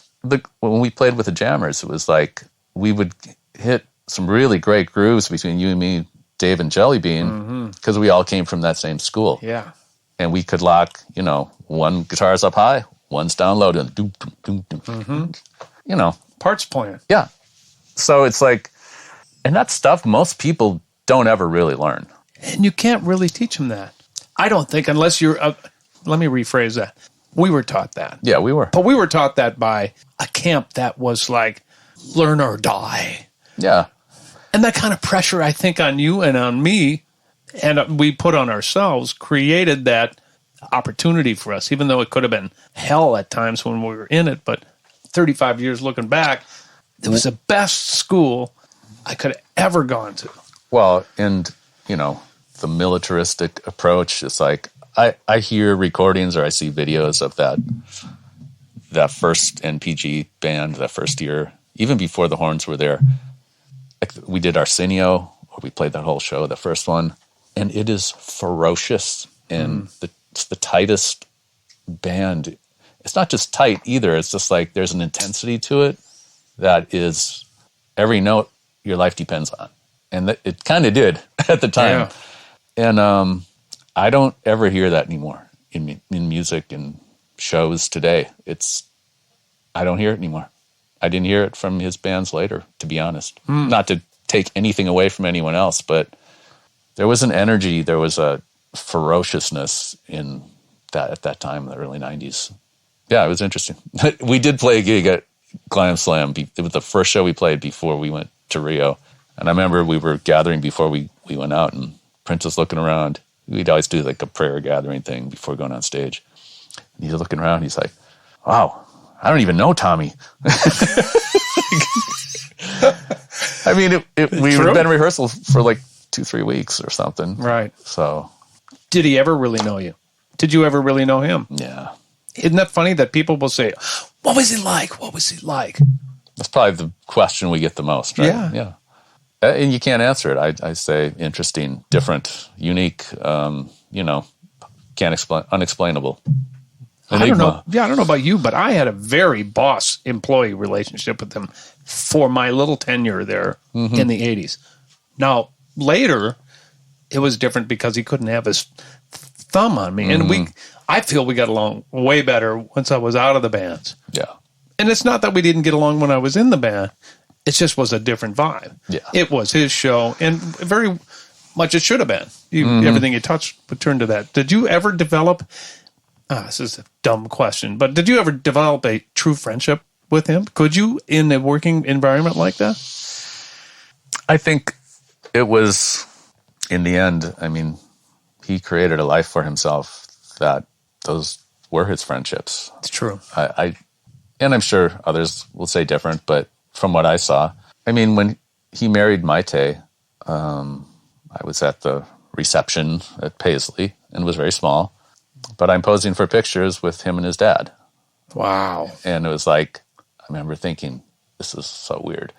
when we played with the Jammers, it was like we would hit some really great grooves between you and me, Dave and Jelly Bean, because we all came from that same school. Yeah. And we could lock, you know, one guitar's up high, one's down low, and doom, doom, doom, doom. You know. Parts playing. Yeah. So it's like, and that stuff most people don't ever really learn. And you can't really teach them that. I don't think, unless you're, let me rephrase that. We were taught that. Yeah, we were. But we were taught that by a camp that was like, learn or die. Yeah. And that kind of pressure, I think, on you and on me, and we put on ourselves, created that opportunity for us, even though it could have been hell at times when we were in it. But 35 years looking back, it was the best school I could have ever gone to. Well, and, you know, the militaristic approach, it's like, I hear recordings or I see videos of that first NPG band, that first year, even before the horns were there. Like we did Arsenio, or we played that whole show, the first one, and it is ferocious, and it's the tightest band. It's not just tight either. It's just like there's an intensity to it that is every note your life depends on, and it kind of did at the time. Yeah. And I don't ever hear that anymore in music and shows today. I don't hear it anymore. I didn't hear it from his bands later, to be honest. Not to take anything away from anyone else, but there was an energy, there was a ferociousness in that at that time in the early 90s. Yeah, it was interesting. We did play a gig at Glam Slam. It was the first show we played before we went to Rio. And I remember we were gathering before we went out, and Prince was looking around. We'd always do like a prayer gathering thing before going on stage. He's looking around. He's like, wow, I don't even know Tommy. I mean, we've been in rehearsal for like 2-3 weeks or something. Right. So. Did he ever really know you? Did you ever really know him? Yeah. Isn't that funny that people will say, what was he like? What was he like? That's probably the question we get the most, right? Yeah. And you can't answer it. I say interesting, different, unique, can't explain, unexplainable. Enigma. I don't know. Yeah, I don't know about you, but I had a very boss-employee relationship with him for my little tenure there in the 80s. Now, later, it was different because he couldn't have his thumb on me. And I feel we got along way better once I was out of the bands. Yeah. And it's not that we didn't get along when I was in the band. It just was a different vibe. Yeah. It was his show, and very much it should have been. Everything you touched would turn to that. Did you ever develop, this is a dumb question, but did you ever develop a true friendship with him? Could you in a working environment like that? I think it was, in the end, I mean, he created a life for himself that those were his friendships. It's true. And I'm sure others will say different, but from what I saw, I mean, when he married Maite, I was at the reception at Paisley and was very small, but I'm posing for pictures with him and his dad. Wow. And it was like, I remember thinking, this is so weird.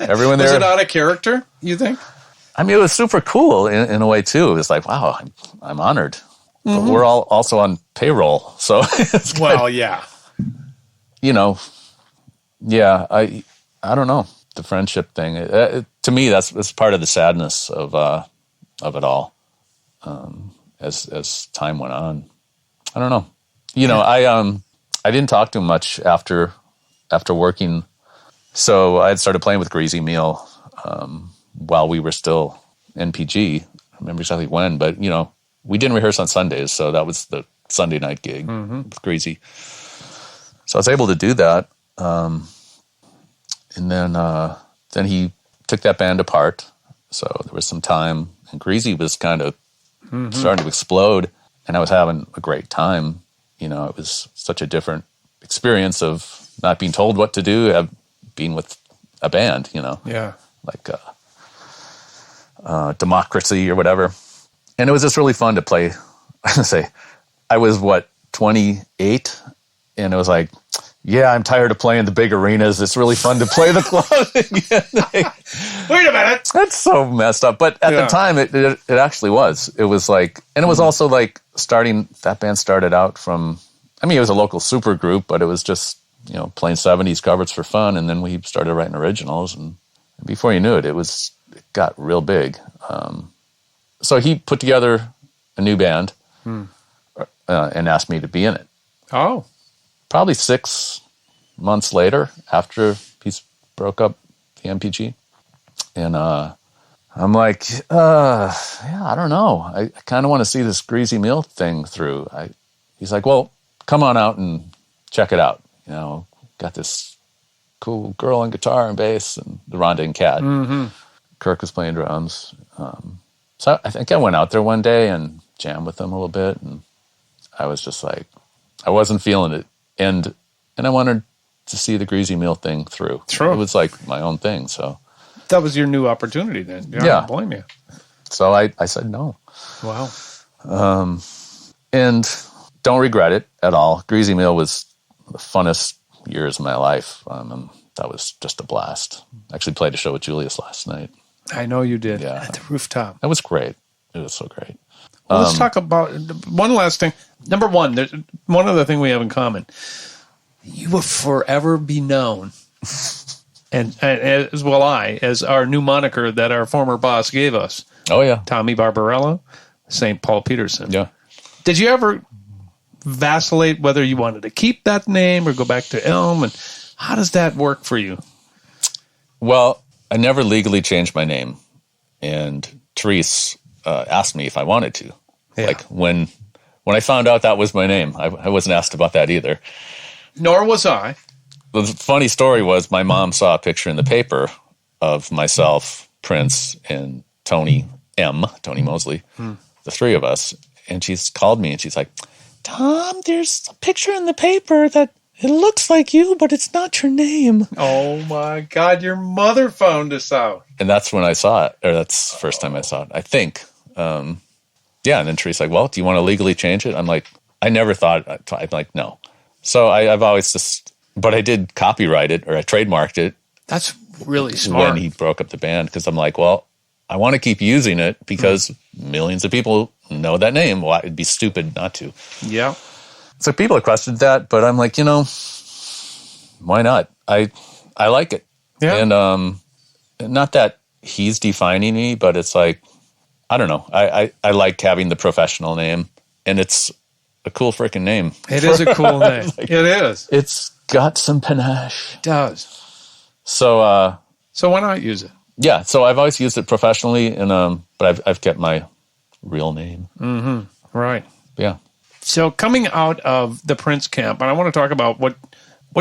Everyone there. Was it out of character, you think? I mean, it was super cool in a way, too. It was like, wow, I'm honored. But we're all also on payroll. So, it's well, yeah. Yeah, I don't know. The friendship thing, to me, that's part of the sadness of it all. As time went on, I don't know. I didn't talk to him much after working. So I had started playing with Greasy Meal while we were still NPG. I don't remember exactly when, but we didn't rehearse on Sundays, so that was the Sunday night gig with Greasy. So I was able to do that. And then he took that band apart. So there was some time, and Greasy was kind of starting to explode, and I was having a great time. It was such a different experience of not being told what to do, being with a band, Yeah. like Democracy or whatever. And it was just really fun to play. I was 28, and it was like, yeah, I'm tired of playing the big arenas. It's really fun to play the club again. Wait a minute. That's so messed up. But at the time, it actually was. It was like, and it was also like that band started out from, it was a local super group, but it was just, playing 70s covers for fun. And then we started writing originals. And before you knew it, it got real big. So he put together a new band and asked me to be in it. Oh. Probably 6 months later, after he broke up the NPG. And I'm like, yeah, I don't know. I kind of want to see this Greasy Meal thing through. He's like, well, come on out and check it out. Got this cool girl on guitar and bass and the Rhonda and Cat. Kirk was playing drums. So I think I went out there one day and jammed with them a little bit. And I was just like, I wasn't feeling it. And I wanted to see the Greasy Meal thing through. True. It was like my own thing. So that was your new opportunity then. I don't blame you. So I said no. Wow. And don't regret it at all. Greasy Meal was the funnest years of my life. That was just a blast. I actually played a show with Julius last night. I know you did. Yeah. At the rooftop. That was great. It was so great. Well, let's talk about one last thing. Number one, there's one other thing we have in common. You will forever be known, and as will I, as our new moniker that our former boss gave us. Oh, yeah. Tommy Barbarella, St. Paul Peterson. Yeah. Did you ever vacillate whether you wanted to keep that name or go back to Elm? And how does that work for you? Well, I never legally changed my name. And Therese asked me if I wanted to. Yeah. Like when I found out that was my name, I wasn't asked about that either. Nor was I. The funny story was my mom saw a picture in the paper of myself, Prince, and Tony Mosley, the three of us. And she's called me and she's like, Tom, there's a picture in the paper that it looks like you, but it's not your name. Oh my God, your mother found us out. And that's when I saw it, or that's the first time I saw it, I think. Yeah, and then Teresa's like, well, do you want to legally change it? I'm like, I never thought, I'm like, no. So I've always just, but I did copyright it, or I trademarked it. That's really smart. When he broke up the band, because I'm like, well, I want to keep using it because millions of people know that name. Well, it'd be stupid not to. Yeah. So people have questioned that, but I'm like, why not? I like it. Yeah. And not that he's defining me, but it's like, I don't know. I like having the professional name, and it's a cool freaking name. It is a cool name. It is. It's got some panache. It does. So why not use it? Yeah. So I've always used it professionally, and but I've kept my real name. Mm-hmm. Right. Yeah. So coming out of the Prince camp, and I want to talk about what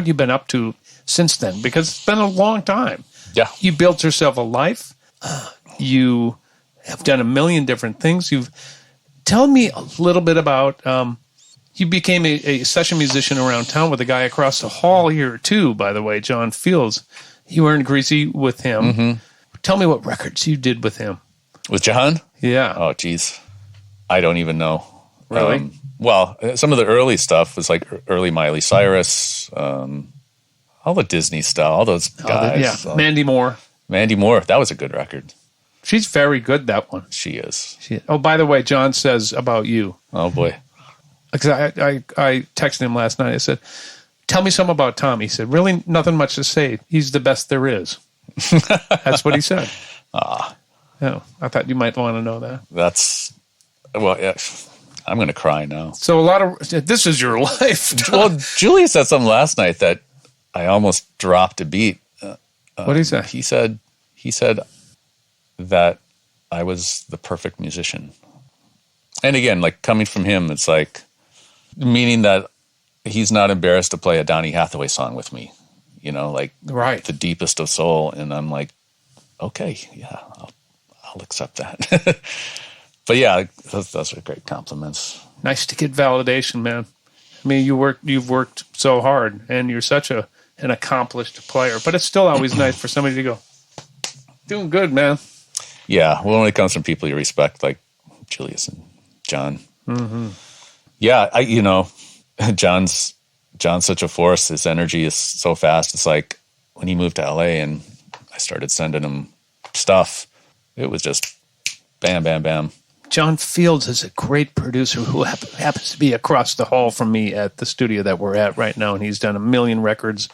you've been up to since then, because it's been a long time. Yeah. You built yourself a life. You have done a million different things. Tell me a little bit about, you became a session musician around town with a guy across the hall here too, by the way, John Fields. You were in Greasy with him. Mm-hmm. Tell me what records you did with him. With John? Yeah. Oh, geez. I don't even know. Really? Well, some of the early stuff was like early Miley Cyrus, all the Disney stuff, all those guys. Mandy Moore. Mandy Moore. That was a good record. She's very good, that one. She is. Oh, by the way, John says about you. Oh, boy. Because I texted him last night. I said, tell me something about Tom. He said, really nothing much to say. He's the best there is. That's what he said. Yeah, I thought you might want to know that. Well, yeah, I'm going to cry now. So this is your life. Well, Julia said something last night that I almost dropped a beat. What did he say? He said that I was the perfect musician. And again, like coming from him, it's like meaning that he's not embarrassed to play a Donny Hathaway song with me, like right. The deepest of soul. And I'm like, okay, yeah, I'll accept that. But yeah, those are great compliments. Nice to get validation, man. I mean, you've worked so hard, and you're such an accomplished player. But it's still always nice for somebody to go, doing good, man. Yeah, well, when it comes from people you respect, like Julius and John. Mm-hmm. Yeah, John's such a force. His energy is so fast. It's like when he moved to LA and I started sending him stuff, it was just bam, bam, bam. John Fields is a great producer who happens to be across the hall from me at the studio that we're at right now, and he's done a million records.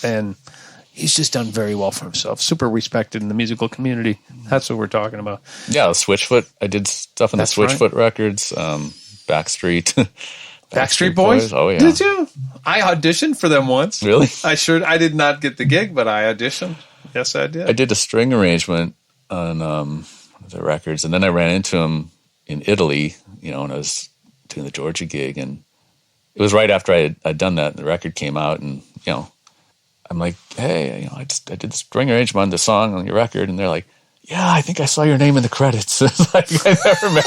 And he's just done very well for himself. Super respected in the musical community. That's what we're talking about. Yeah, Switchfoot. I did stuff in the Switchfoot records. Backstreet. Backstreet Boys? Oh, yeah. Did you? I auditioned for them once. Really? I did not get the gig, but I auditioned. Yes, I did. I did a string arrangement on the records, and then I ran into him in Italy, when I was doing the Georgia gig, and it was right after I'd done that, and the record came out, and, I'm like, hey, I did the string arrangement on the song on your record, and they're like, yeah, I think I saw your name in the credits. It's like, I never met.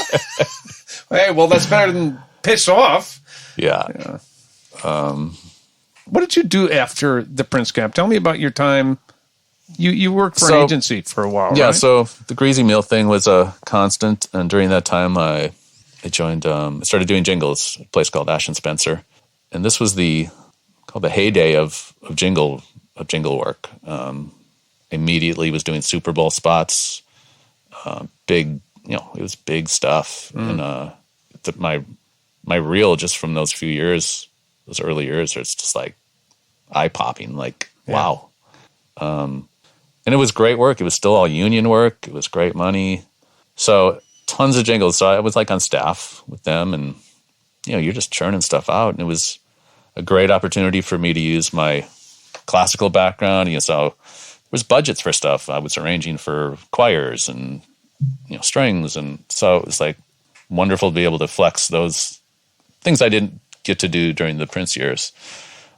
Hey, well, that's better than piss off. Yeah. What did you do after the Prince camp? Tell me about your time. You worked for an agency for a while, yeah, right? So the Greasy Meal thing was a constant, and during that time I joined, started doing jingles, a place called Ash and Spencer, and this was called the heyday of jingle work. Immediately was doing Super Bowl spots, big, it was big stuff, and my reel just from those few years, those early years, it's just like eye popping, like wow. And it was great work. It was still all union work. It was great money. So tons of jingles. So I was like on staff with them, and you're just churning stuff out. And it was a great opportunity for me to use my classical background. So there was budgets for stuff. I was arranging for choirs and strings, and so it was like wonderful to be able to flex those things I didn't get to do during the Prince years,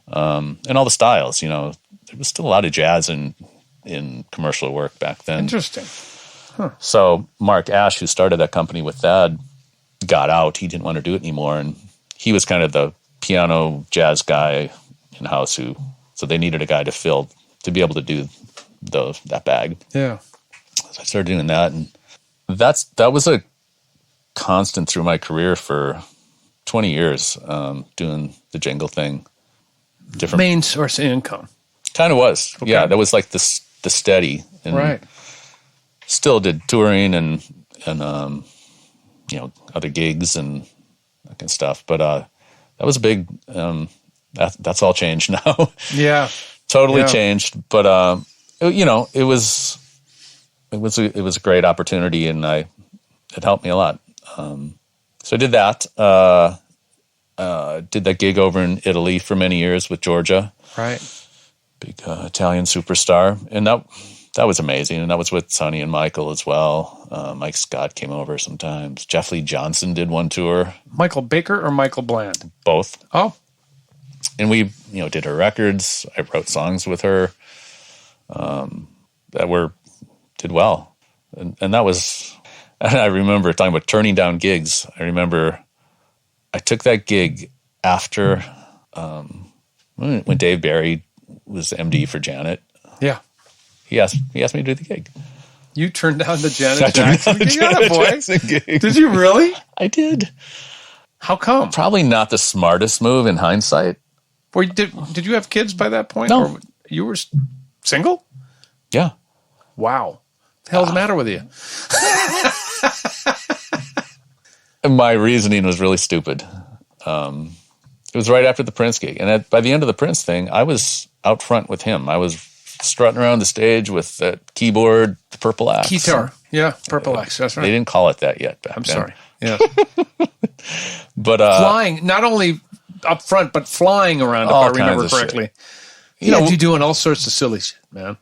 and all the styles. There was still a lot of jazz in commercial work back then. Interesting. Huh. So Mark Ash, who started that company with Thad, got out. He didn't want to do it anymore, and he was kind of the piano jazz guy in house so they needed a guy to be able to do that bag. Yeah. So I started doing that, and that was a constant through my career for 20 years, doing the jingle thing. Different Main source of income. kind of was. Okay. Yeah, that was like the steady. And Right. still did touring and other gigs and that kind of stuff. But that was a big. That's all changed now. Yeah. Totally Yeah. changed. But it was a great opportunity, and it helped me a lot. So I did that. Did that gig over in Italy for many years with Georgia. Right. Big Italian superstar, and that was amazing. And that was with Sonny and Michael as well. Mike Scott came over sometimes. Jeff Lee Johnson did one tour. Michael Baker or Michael Bland? Both. Oh. And we did her records. I wrote songs with her that did well, and that was. And I remember talking about turning down gigs. I remember I took that gig after when Dave Barry was MD for Janet. Yeah. He asked me to do the gig. You turned down the Janet I turned Jackson down the gig? Janet Boy. Jackson gig. Did you really? I did. How come? Probably not the smartest move in hindsight. Did you have kids by that point? No. Or you were single? Yeah. Wow. What the hell's the matter with you? And my reasoning was really stupid. It was right after the Prince gig. And by the end of the Prince thing, I was out front with him. I was strutting around the stage with the keyboard, the purple axe. Guitar. Yeah, purple axe. That's They right. didn't call it that yet back I'm then. sorry. Yeah. But Flying, not only up front, but flying around, if I All remember kinds of correctly. shit. You doing all sorts of silly shit, man.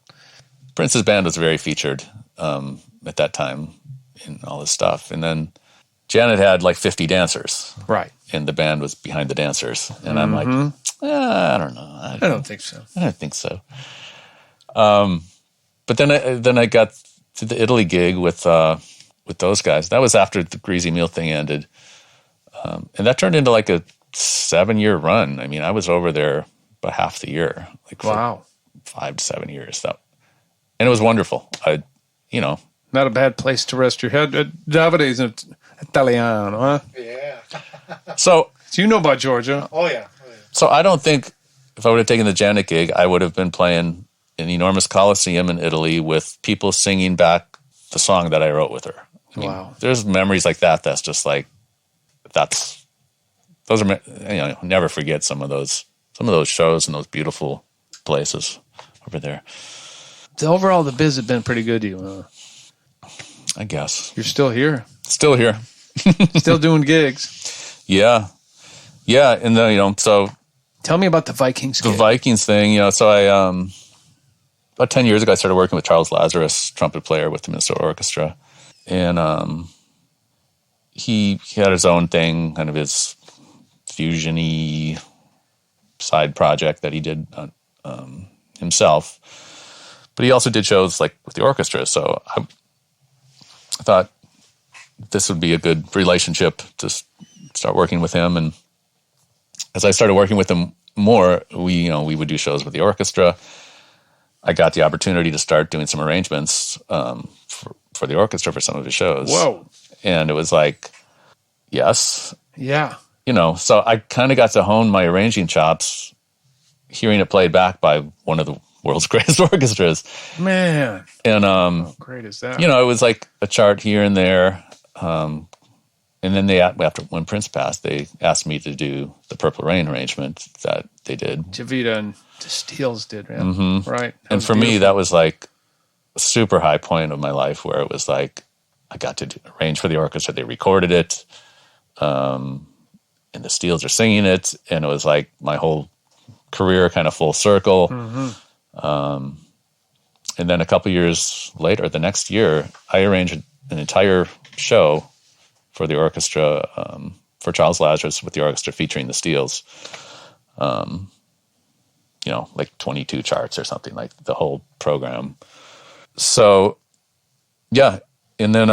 Prince's band was very featured at that time in all this stuff. And then Janet had like 50 dancers. Right. And the band was behind the dancers. And I'm like, I don't know. I don't think so. I don't think so. But then I got to the Italy gig with those guys. That was after the Greasy Meal thing ended. And that turned into like a 7-year run. I mean, I was over there about half the year, like for 5 to 7 years. And it was wonderful. Not a bad place to rest your head. Davide is an Italiano, huh? Yeah. So So you know about Georgia. Oh, yeah. So I don't think if I would have taken the Janet gig, I would have been playing an enormous Coliseum in Italy with people singing back the song that I wrote with her. I mean, Wow. there's memories like that. That's just like, those are, never forget some of those shows and those beautiful places over there. Overall, the biz has been pretty good to you. I guess. You're still here. Still here. Still doing gigs. Yeah. Yeah. And then, so Tell me about the Vikings the gig. Vikings thing, so I, about 10 years ago, I started working with Charles Lazarus, trumpet player with the Minnesota Orchestra. And he had his own thing, kind of his fusion-y side project that he did himself. But he also did shows like with the orchestra. So I thought this would be a good relationship to start working with him. And as I started working with him more, we would do shows with the orchestra. I got the opportunity to start doing some arrangements for the orchestra for some of his shows. Whoa. And it was like, yes. Yeah. So I kind of got to hone my arranging chops, hearing it played back by one of the world's greatest orchestras. Man. And, How great is that? it was like a chart here and there. And then when Prince passed, they asked me to do the Purple Rain arrangement that they did. Javita and the Steels did, man. Mm-hmm. Right. And for me, that was like a super high point of my life where it was like, I got to arrange for the orchestra. They recorded it. And the Steels are singing it. And it was like my whole career kind of full circle. Mm-hmm. And then a couple years later, the next year, I arranged an entire show for the orchestra, for Charles Lazarus with the orchestra featuring the Steels. Like 22 charts or something, like the whole program. So, yeah. And then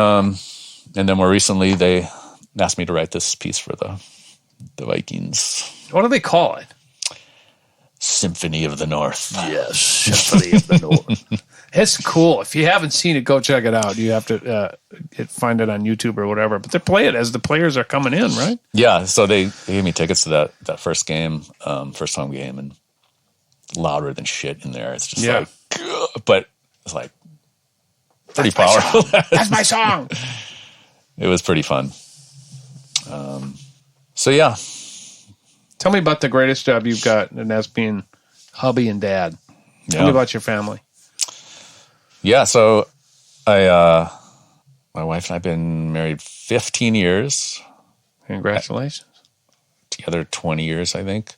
more recently, they asked me to write this piece for the The Vikings. What do they call it? Symphony of the North. Yes, Symphony of the North. It's cool. If you haven't seen it, go check it out. You have to find it on YouTube or whatever. But they play it as the players are coming in, right? Yeah, so they gave me tickets to that first game, first home game, and louder than shit in there. It's just like, ugh, but it's like pretty powerful. That's my song. It was pretty fun. So yeah. Tell me about the greatest job you've got, and that's being hubby and dad. Tell me about your family. Yeah, so my wife and I've been married 15 years. Congratulations. Together 20 years, I think.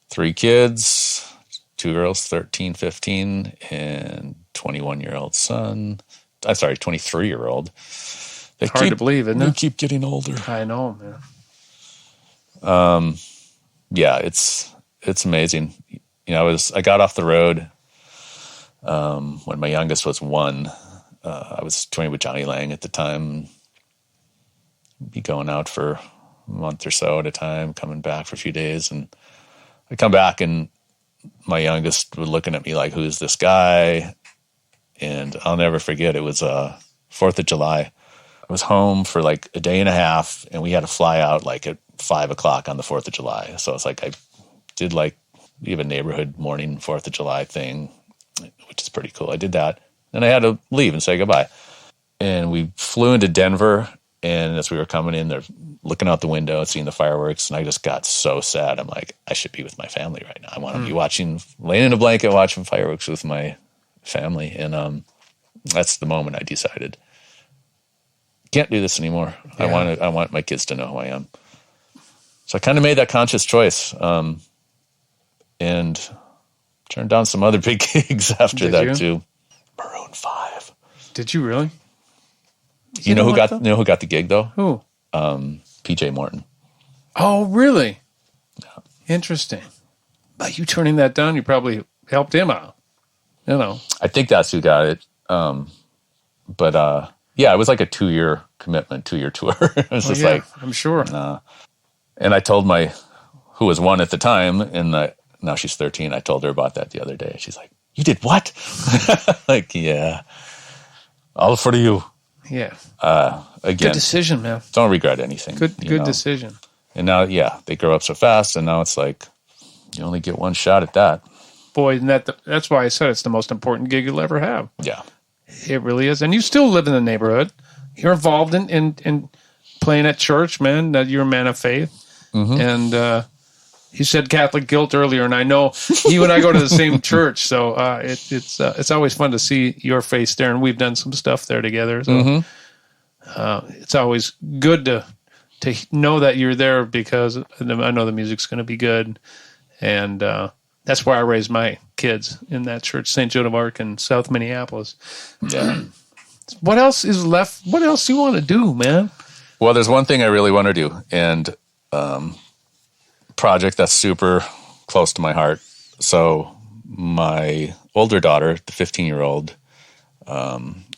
3 kids, 2 girls, 13, 15, and 21-year-old son. I'm sorry, 23-year-old. It's hard to believe, isn't it? They keep getting older. I know, man. Yeah, it's amazing. You know, I got off the road when my youngest was 1. I was touring with Johnny Lang at the time. Be going out for a month or so at a time, coming back for a few days, and I come back and my youngest was looking at me like, "Who's this guy?" And I'll never forget. It was 4th of July. I was home for like a day and a half, and we had to fly out like at 5 o'clock on the 4th of July. So it's like I did we have a neighborhood morning 4th of July thing, which is pretty cool. I did that. And I had to leave and say goodbye. And we flew into Denver, and as we were coming in, they're looking out the window and seeing the fireworks, and I just got so sad. I'm like, I should be with my family right now. I want to be laying in a blanket, watching fireworks with my family. And that's the moment I decided, can't do this anymore. Yeah. I want my kids to know who I am. So I kind of made that conscious choice, and turned down some other big gigs after that too. Maroon 5. Did you really? You know who got the gig though? Who? PJ Morton. Oh, really? Yeah. Interesting. By you turning that down, you probably helped him out. You know. I think that's who got it. But yeah, it was like a 2-year commitment, 2-year tour. It was just like, I'm sure. And I told who was 1 at the time, and now she's 13. I told her about that the other day. She's like, "You did what?" Like, yeah, all for you. Yeah. Again, good decision, man. Don't regret anything. Good decision. And now, they grow up so fast, and now it's like you only get one shot at that. Boy, and that's why I said it's the most important gig you'll ever have. Yeah. It really is. And you still live in the neighborhood. You're involved in playing at church, man. That you're a man of faith. Mm-hmm. And you said Catholic guilt earlier, and I know you and I go to the same church, so it's always fun to see your face there. And we've done some stuff there together. So it's always good to know that you're there, because I know the music's going to be good. And that's where I raised my kids, in that church, St. Joan of Arc in South Minneapolis. Yeah. What else is left? What else do you want to do, man? Well, there's one thing I really want to do, and project that's super close to my heart. So my older daughter, the 15-year-old,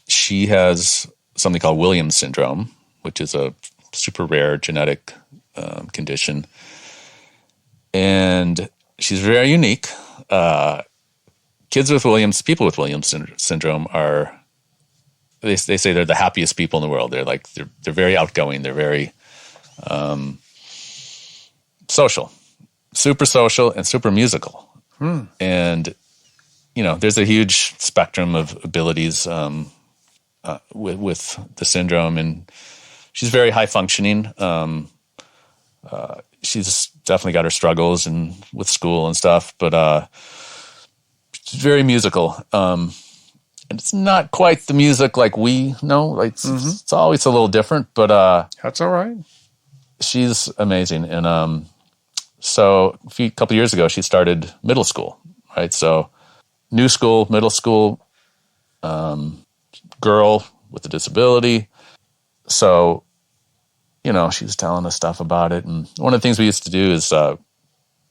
she has something called Williams syndrome, which is a super rare genetic condition. And she's very unique. People with Williams syndrome are, they say they're the happiest people in the world. They're very outgoing. They're very social, super social, and super musical. And, there's a huge spectrum of abilities with the syndrome, and she's very high functioning. She's definitely got her struggles and with school and stuff, but she's very musical. And it's not quite the music like we know. Like it's always a little different, but that's all right. She's amazing. And so a couple years ago, she started middle school, right? So new school, middle school, girl with a disability. So, she was telling us stuff about it. And one of the things we used to do is go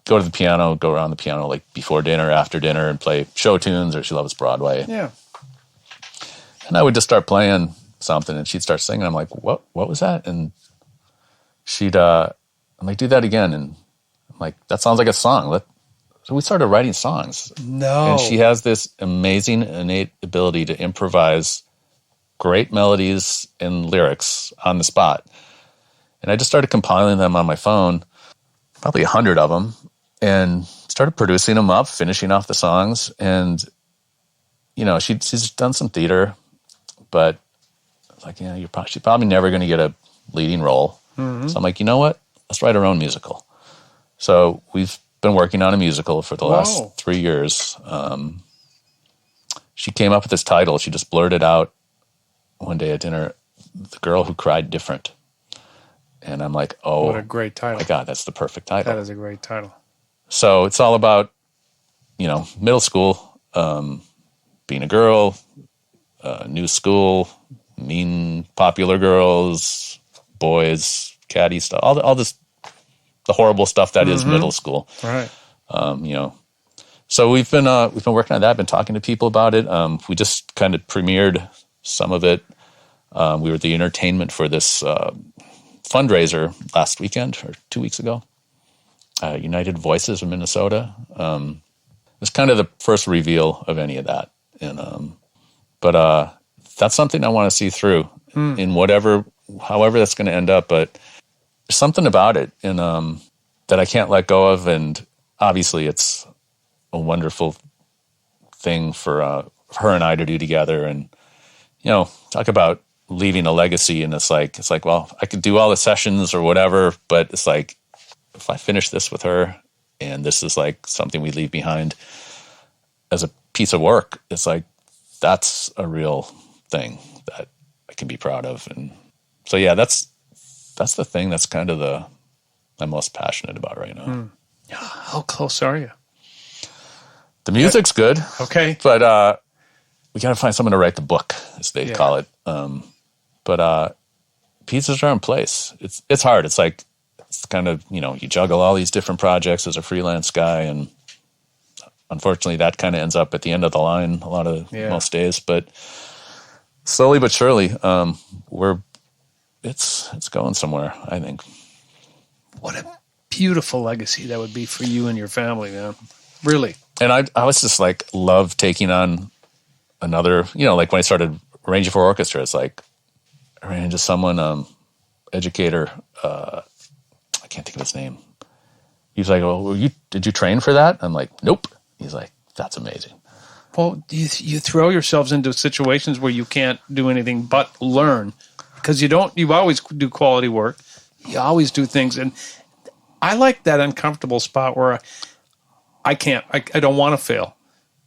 to the piano, go around the piano like before dinner, after dinner, and play show tunes, or she loves Broadway. Yeah. And I would just start playing something, and she'd start singing. I'm like, what was that? And she'd I'm like, do that again. And I'm like, that sounds like a song. So we started writing songs. No. And she has this amazing innate ability to improvise great melodies and lyrics on the spot. And I just started compiling them on my phone, probably 100 of them, and started producing them up, finishing off the songs. And, you know, she's done some theater, but I was like, yeah, she's probably never going to get a leading role. Mm-hmm. So I'm like, you know what? Let's write our own musical. So we've been working on a musical for the last 3 years. She came up with this title. She just blurted out one day at dinner, The Girl Who Cried Different. And I'm like, oh, what a great title. My God, that's the perfect title. That is a great title. So it's all about, you know, middle school, being a girl, new school, mean popular girls, boys, catty stuff, all this, the horrible stuff that is middle school. Right. You know, so we've been working on that, been talking to people about it. We just kind of premiered some of it. We were the entertainment for this fundraiser last weekend or 2 weeks ago. United Voices of Minnesota. It's kind of the first reveal of any of that. And but that's something I want to see through in however that's going to end up. But there's something about it and that I can't let go of. And obviously it's a wonderful thing for her and I to do together. And, you know, talk about leaving a legacy. And it's like, well, I could do all the sessions or whatever, but it's like, if I finish this with her and this is like something we leave behind as a piece of work, it's like, that's a real thing that I can be proud of. And so, yeah, that's the thing that's kind of I'm most passionate about right now. How close are you? The music's good. Okay. But we got to find someone to write the book, as they call it. But pieces are in place. It's hard. It's like, it's kind of, you know, you juggle all these different projects as a freelance guy, and unfortunately that kind of ends up at the end of the line most days. But slowly but surely, it's going somewhere, I think. What a beautiful legacy that would be for you and your family, man. Really. And I was just like, love taking on another, you know, like when I started arranging for orchestra, it's like I ran into someone, educator, I can't think of his name. He's like, "Oh, did you train for that?" I'm like, "Nope." He's like, "That's amazing." Well, you throw yourselves into situations where you can't do anything but learn, because you always do quality work. You always do things. And I like that uncomfortable spot where I don't want to fail.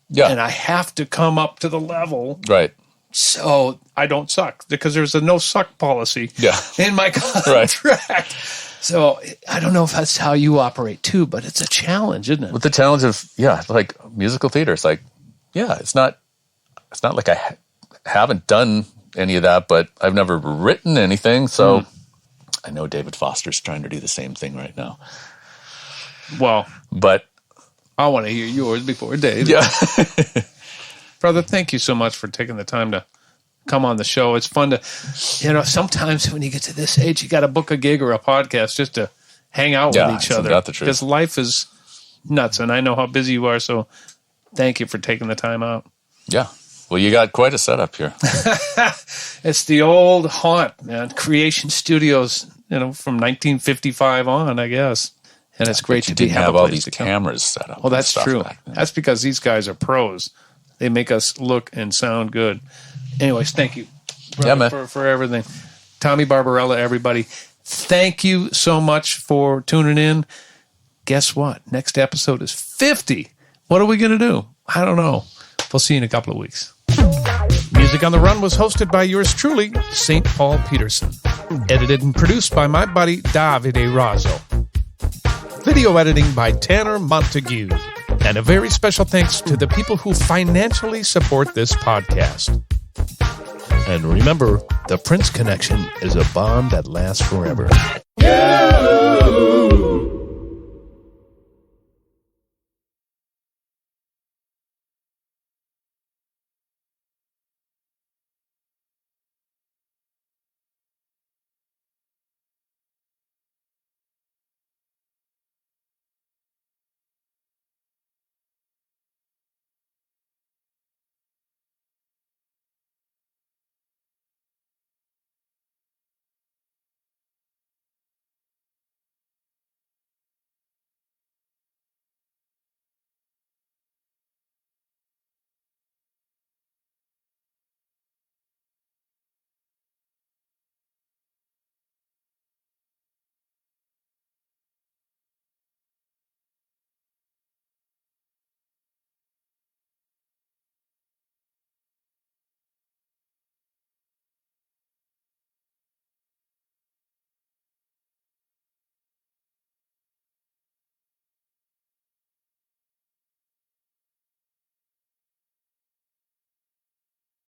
Yeah. And I have to come up to the level. Right. So I don't suck, because there's a no suck policy in my contract. Right. So I don't know if that's how you operate too, but it's a challenge, isn't it? With the challenge of, like musical theater, it's like, it's not like I haven't done any of that, but I've never written anything. So I know David Foster's trying to do the same thing right now. Well, but I want to hear yours before Dave. Yeah. Brother, thank you so much for taking the time to come on the show. It's fun to, sometimes when you get to this age, you got to book a gig or a podcast just to hang out with each other. Because life is nuts, and I know how busy you are, so thank you for taking the time out. Yeah. Well, you got quite a setup here. It's the old haunt, man. Creation Studios, from 1955 on, I guess. And it's great to have all these cameras set up. Well, that's true. That's because these guys are pros. They make us look and sound good. Anyways, thank you, brother, for everything. Tommy Barbarella, everybody. Thank you so much for tuning in. Guess what? Next episode is 50. What are we going to do? I don't know. We'll see you in a couple of weeks. Music on the Run was hosted by yours truly, St. Paul Peterson. Edited and produced by my buddy, Davide Raso. Video editing by Tanner Montague. And a very special thanks to the people who financially support this podcast. And remember, the Prince connection is a bond that lasts forever.